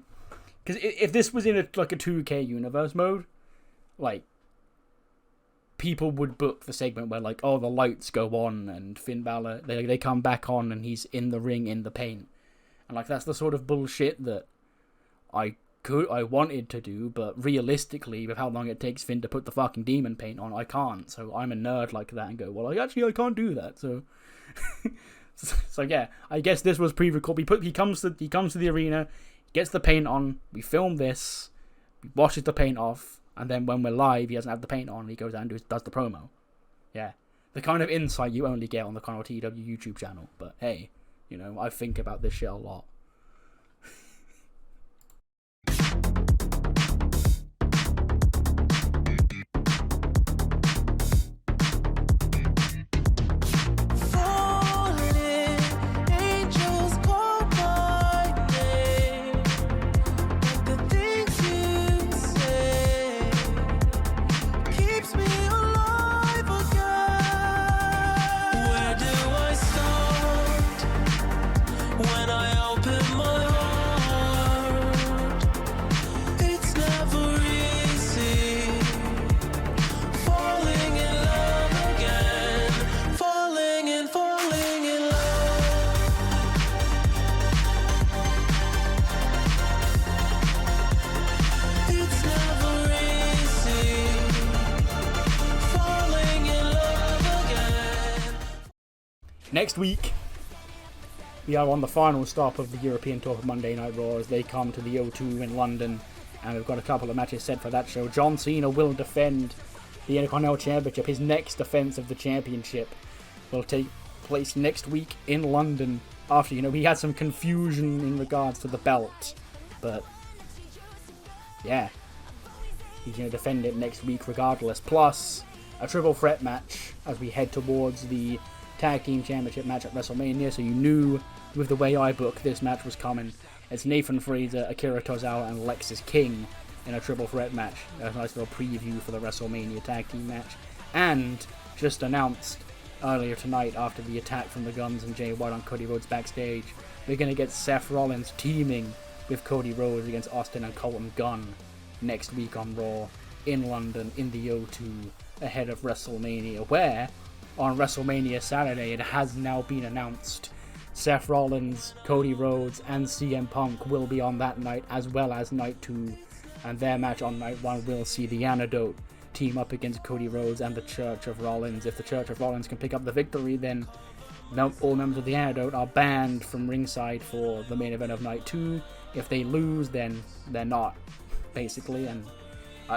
because if this was in a 2K universe mode, like, people would book the segment where, like, oh, the lights go on and Finn Balor, they come back on and he's in the ring in the paint. And, like, that's the sort of bullshit that I wanted to do, but realistically, with how long it takes Finn to put the fucking demon paint on, I can't. So I'm a nerd like that and go, well, I can't do that. So, so yeah, I guess this was pre-recorded. He comes to the arena, gets the paint on, we film this, he washes the paint off, and then when we're live, he doesn't have the paint on, he goes out and does the promo. Yeah. The kind of insight you only get on the kind of TEW YouTube channel. But hey, you know, I think about this shit a lot. Next week, we are on the final stop of the European Tour of Monday Night Raw as they come to the O2 in London, and we've got a couple of matches set for that show. John Cena will defend the Intercontinental Championship. His next defense of the championship will take place next week in London after, you know, he had some confusion in regards to the belt, but yeah, he's going to defend it next week regardless. Plus, a triple threat match as we head towards the Tag Team Championship match at WrestleMania, so you knew with the way I booked this match was coming. It's Nathan Fraser, Akira Tozawa, and Lexis King in a triple threat match. A nice little preview for the WrestleMania Tag Team match. And just announced earlier tonight after the attack from the Guns and Jay White on Cody Rhodes backstage, we're going to get Seth Rollins teaming with Cody Rhodes against Austin and Colton Gunn next week on Raw in London in the O2 ahead of WrestleMania, where on WrestleMania Saturday, it has now been announced Seth Rollins, Cody Rhodes, and CM Punk will be on that night, as well as night 2 And their match on night 1 will see the Antidote team up against Cody Rhodes and the Church of Rollins. If the Church of Rollins can pick up the victory, then all members of the Antidote are banned from ringside for the main event of night 2. If they lose, then they're not, basically, and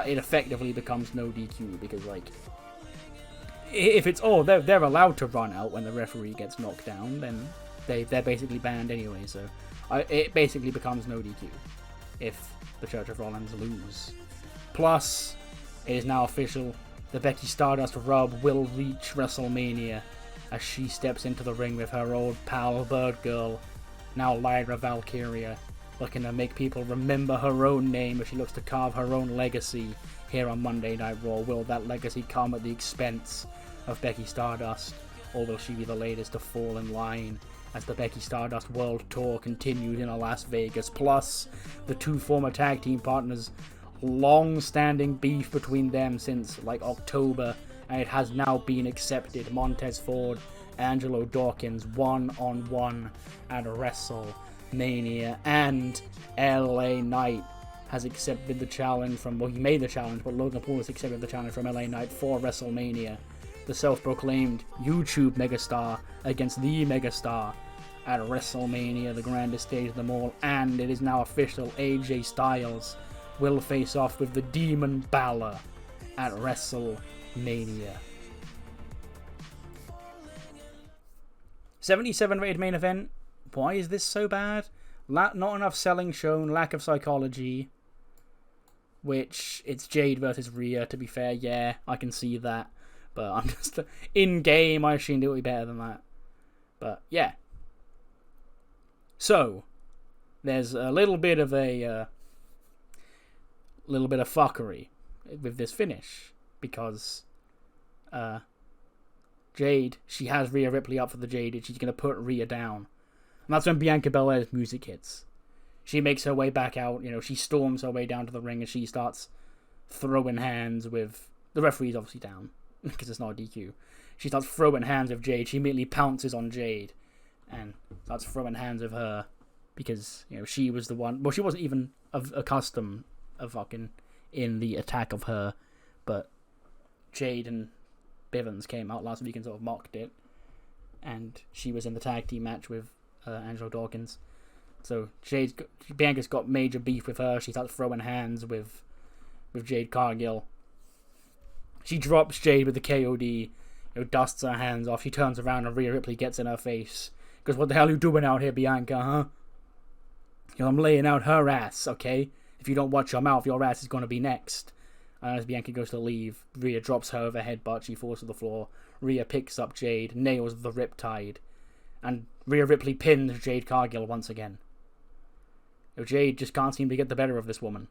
it effectively becomes no DQ, because, like, if it's they're allowed to run out when the referee gets knocked down, then they're basically banned anyway, so it basically becomes no DQ if the Church of Rollins lose. Plus, it is now official, the Becky Stardust rub will reach WrestleMania as she steps into the ring with her old pal Bird Girl, now Lyra Valkyria, looking to make people remember her own name as she looks to carve her own legacy here on Monday Night Raw. Will that legacy come at the expense of Becky Stardust, or will she be the latest to fall in line as the Becky Stardust World Tour continued in Las Vegas? Plus, the two former tag team partners, long-standing beef between them since like October, and it has now been accepted. Montez Ford, Angelo Dawkins, one-on-one at WrestleMania, and LA Knight has accepted the challenge from, well, he made the challenge, but Logan Paul has accepted the challenge from LA Knight for WrestleMania. The self-proclaimed YouTube megastar against the megastar at WrestleMania, the grandest stage of them all, and it is now official, AJ Styles will face off with the Demon Balor at WrestleMania. 77 rated main event. Why is this so bad? Not enough selling shown, lack of psychology. Which, it's Jade versus Rhea, to be fair, yeah, I can see that. But I'm just, in-game, I assumed it would be better than that. But, yeah. So, there's a little bit of fuckery with this finish. Because, Jade, she has Rhea Ripley up for the Jade, and she's going to put Rhea down. And that's when Bianca Belair's music hits. She makes her way back out, she storms her way down to the ring, and she starts throwing hands with... The referee's obviously down, because it's not a DQ. She starts throwing hands with Jade. She immediately pounces on Jade, and starts throwing hands with her, because, she was the one... Well, she wasn't even accustomed of fucking in the attack of her, but Jade and Bivens came out last week and sort of mocked it, and she was in the tag team match with Angelo Dawkins. So Bianca's got major beef with her. She starts throwing hands with Jade Cargill. She drops Jade with the KOD, dusts her hands off. She turns around and Rhea Ripley gets in her face. Goes, "What the hell are you doing out here, Bianca, huh? I'm laying out her ass, okay? If you don't watch your mouth, your ass is going to be next." And as Bianca goes to leave, Rhea drops her over headbutt. She falls to the floor. Rhea picks up Jade, nails the Riptide, and Rhea Ripley pins Jade Cargill once again. Jade just can't seem to get the better of this woman.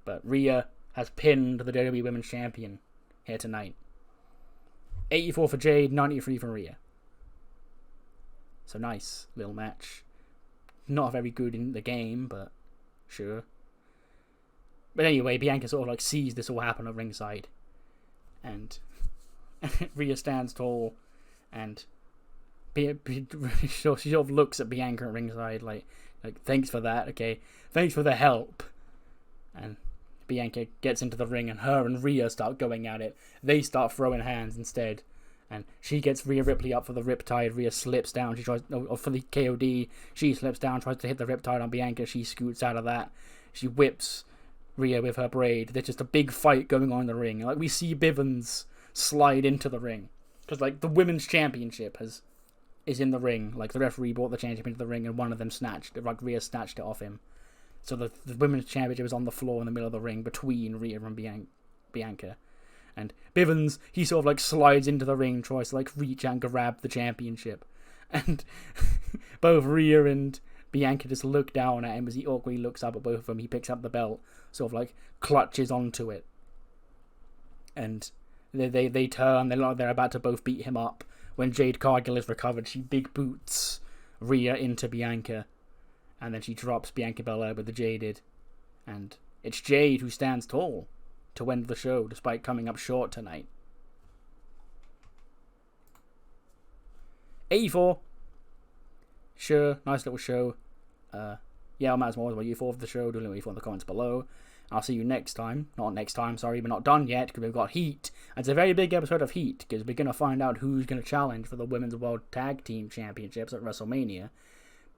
But Rhea has pinned the WWE Women's Champion here tonight. 84 for Jade, 93 for Rhea. So nice little match. Not very good in the game, but sure. But anyway, Bianca sort of sees this all happen at ringside. And Rhea stands tall, and she sort of looks at Bianca at ringside like, thanks for that, okay? Thanks for the help. And Bianca gets into the ring, and her and Rhea start going at it. They start throwing hands instead. And she gets Rhea Ripley up for the Riptide. Rhea slips down. She tries, for the KOD. She slips down, tries to hit the Riptide on Bianca. She scoots out of that. She whips Rhea with her braid. There's just a big fight going on in the ring. We see Bivens slide into the ring. Because, the Women's Championship is in the ring. The referee brought the championship into the ring, and one of them Rhea snatched it off him. So the Women's Championship is on the floor in the middle of the ring between Rhea and Bianca. And Bivens, he sort of slides into the ring, tries to reach and grab the championship. And both Rhea and Bianca just look down at him as he awkwardly looks up at both of them. He picks up the belt, sort of clutches onto it. And they turn, they're about to both beat him up. When Jade Cargill is recovered, she big boots Rhea into Bianca. And then she drops Bianca Belair with the Jaded. And it's Jade who stands tall to end the show, despite coming up short tonight. 84. Sure, nice little show. Yeah, Matt's more what you thought of the show. Do let me know in the comments below. I'll see you next time. Not next time, sorry, we're not done yet because we've got Heat. It's a very big episode of Heat because we're going to find out who's going to challenge for the Women's World Tag Team Championships at WrestleMania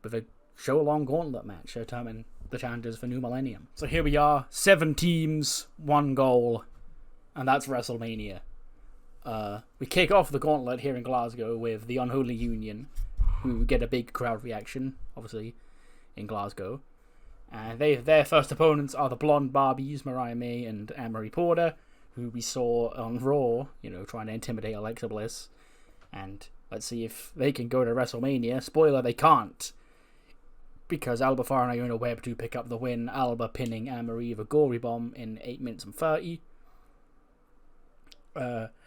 with a show-long gauntlet match to determine the challengers for New Millennium. So here we are, 7 teams, 1 goal, and that's WrestleMania. We kick off the gauntlet here in Glasgow with the Unholy Union, who get a big crowd reaction, obviously, in Glasgow. And their first opponents are the Blonde Barbies, Mariah May and Anne-Marie Porter, who we saw on Raw, trying to intimidate Alexa Bliss. And let's see if they can go to WrestleMania. Spoiler, they can't. Because Alba Fyre and Iona Webb do pick up the win, Alba pinning Anne-Marie with a gory bomb in 8 minutes and 30.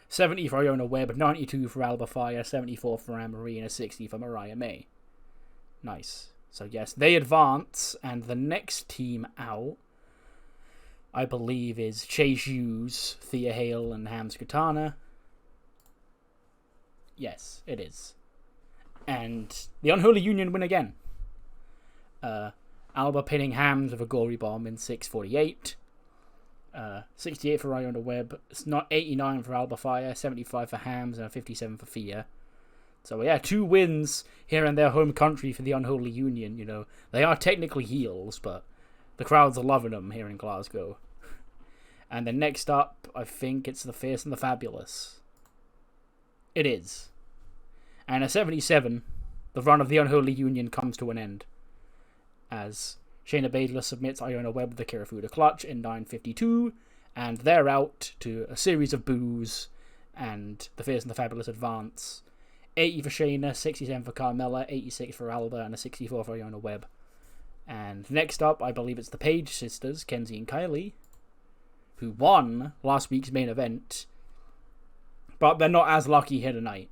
70 for Iona Webb, 92 for Alba Fyre, 74 for Anne-Marie, and a 60 for Mariah May. Nice. So yes, they advance, and the next team out, I believe, is Chase Hughes, Thea Hale, and Hams Katana. Yes, it is. And the Unholy Union win again. Alba pinning Hams with a gory bomb in 6:48. 68 for Iona Webb, 89 for Alba Fyre, 75 for Hams, and 57 for Thea. So yeah, 2 wins here in their home country for the Unholy Union, They are technically heels, but the crowds are loving them here in Glasgow. And then next up, I think it's the Fierce and the Fabulous. It is. And at 77, the run of the Unholy Union comes to an end, as Shayna Baszler submits Iona Webb with the Kirifuda clutch in 9:52, and they're out to a series of boos, and the Fierce and the Fabulous advance. 80 for Shayna, 67 for Carmella, 86 for Alba, and a 64 for Iona Webb. And next up, I believe it's the Page sisters, Kenzie and Kylie, who won last week's main event, but they're not as lucky here tonight,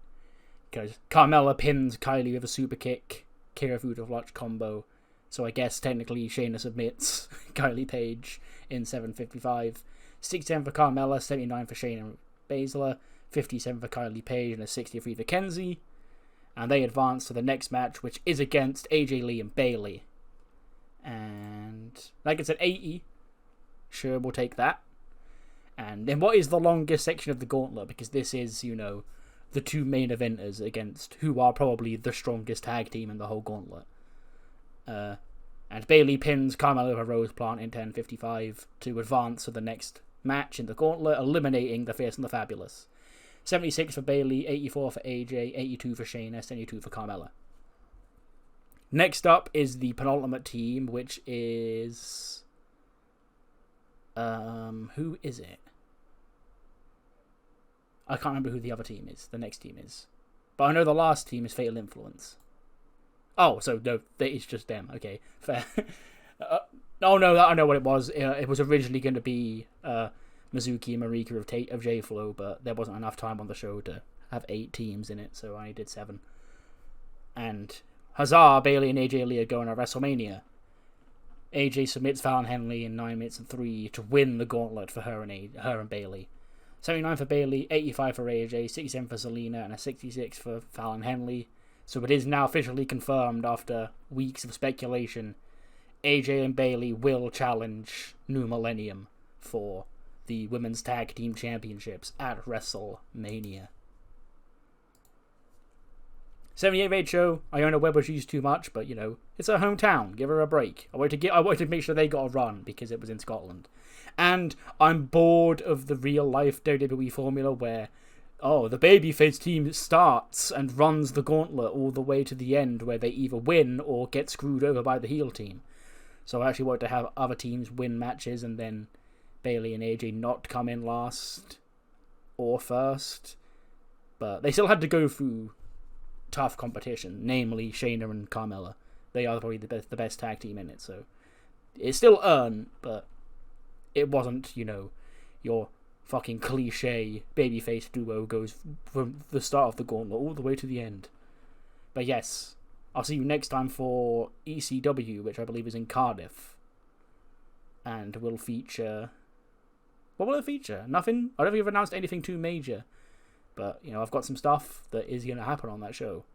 because Carmella pins Kylie with a super kick, Kirifuda clutch combo, so I guess technically Shayna submits Kylie Page in 7:55. 67 for Carmella, 79 for Shayna Baszler, 57 for Kylie Page, and a 63 for Kenzie. And they advance to the next match, which is against AJ Lee and Bayley. And like I said, 80. Sure, we'll take that. And then what is the longest section of the gauntlet? Because this is, the 2 main eventers against who are probably the strongest tag team in the whole gauntlet. And Bayley pins Carmella with a Rose Plant in 10:55 to advance to the next match in the gauntlet, eliminating the Fierce and the Fabulous. 76 for Bayley, 84 for AJ, 82 for Shayna, 72 for Carmella. Next up is the penultimate team, which is... who is it? I can't remember who the other team is, the next team is. But I know the last team is Fatal Influence. Oh, so no, it's just them. Okay, fair. Oh no, I know what it was. It was originally going to be Mizuki and Marika of J-Flow, but there wasn't enough time on the show to have 8 teams in it, so I did 7. And huzzah, Bayley and AJ Lee are going to WrestleMania. AJ submits Fallon Henley in 9 minutes and 3 to win the gauntlet for her and Bayley. 79 for Bayley, 85 for AJ, 67 for Zelina, and a 66 for Fallon Henley. So it is now officially confirmed after weeks of speculation. AJ and Bayley will challenge New Millennium for the Women's Tag Team Championships at WrestleMania. 78 Raid Show. Iona Webb was used too much, but it's her hometown. Give her a break. I wanted to make sure they got a run because it was in Scotland. And I'm bored of the real life WWE formula where the babyface team starts and runs the gauntlet all the way to the end where they either win or get screwed over by the heel team. So I actually want to have other teams win matches and then Bayley and AJ not come in last or first. But they still had to go through tough competition, namely Shayna and Carmella. They are probably the best tag team in it, so it's still earned, but it wasn't, your fucking cliche babyface duo goes from the start of the gauntlet all the way to the end. But yes, I'll see you next time for ECW, which I believe is in Cardiff. And will feature... What will it feature? Nothing? I don't think I've announced anything too major. But, I've got some stuff that is going to happen on that show.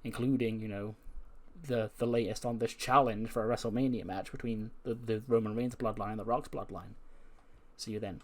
Including, the latest on this challenge for a WrestleMania match between the Roman Reigns bloodline and the Rock's bloodline. See you then.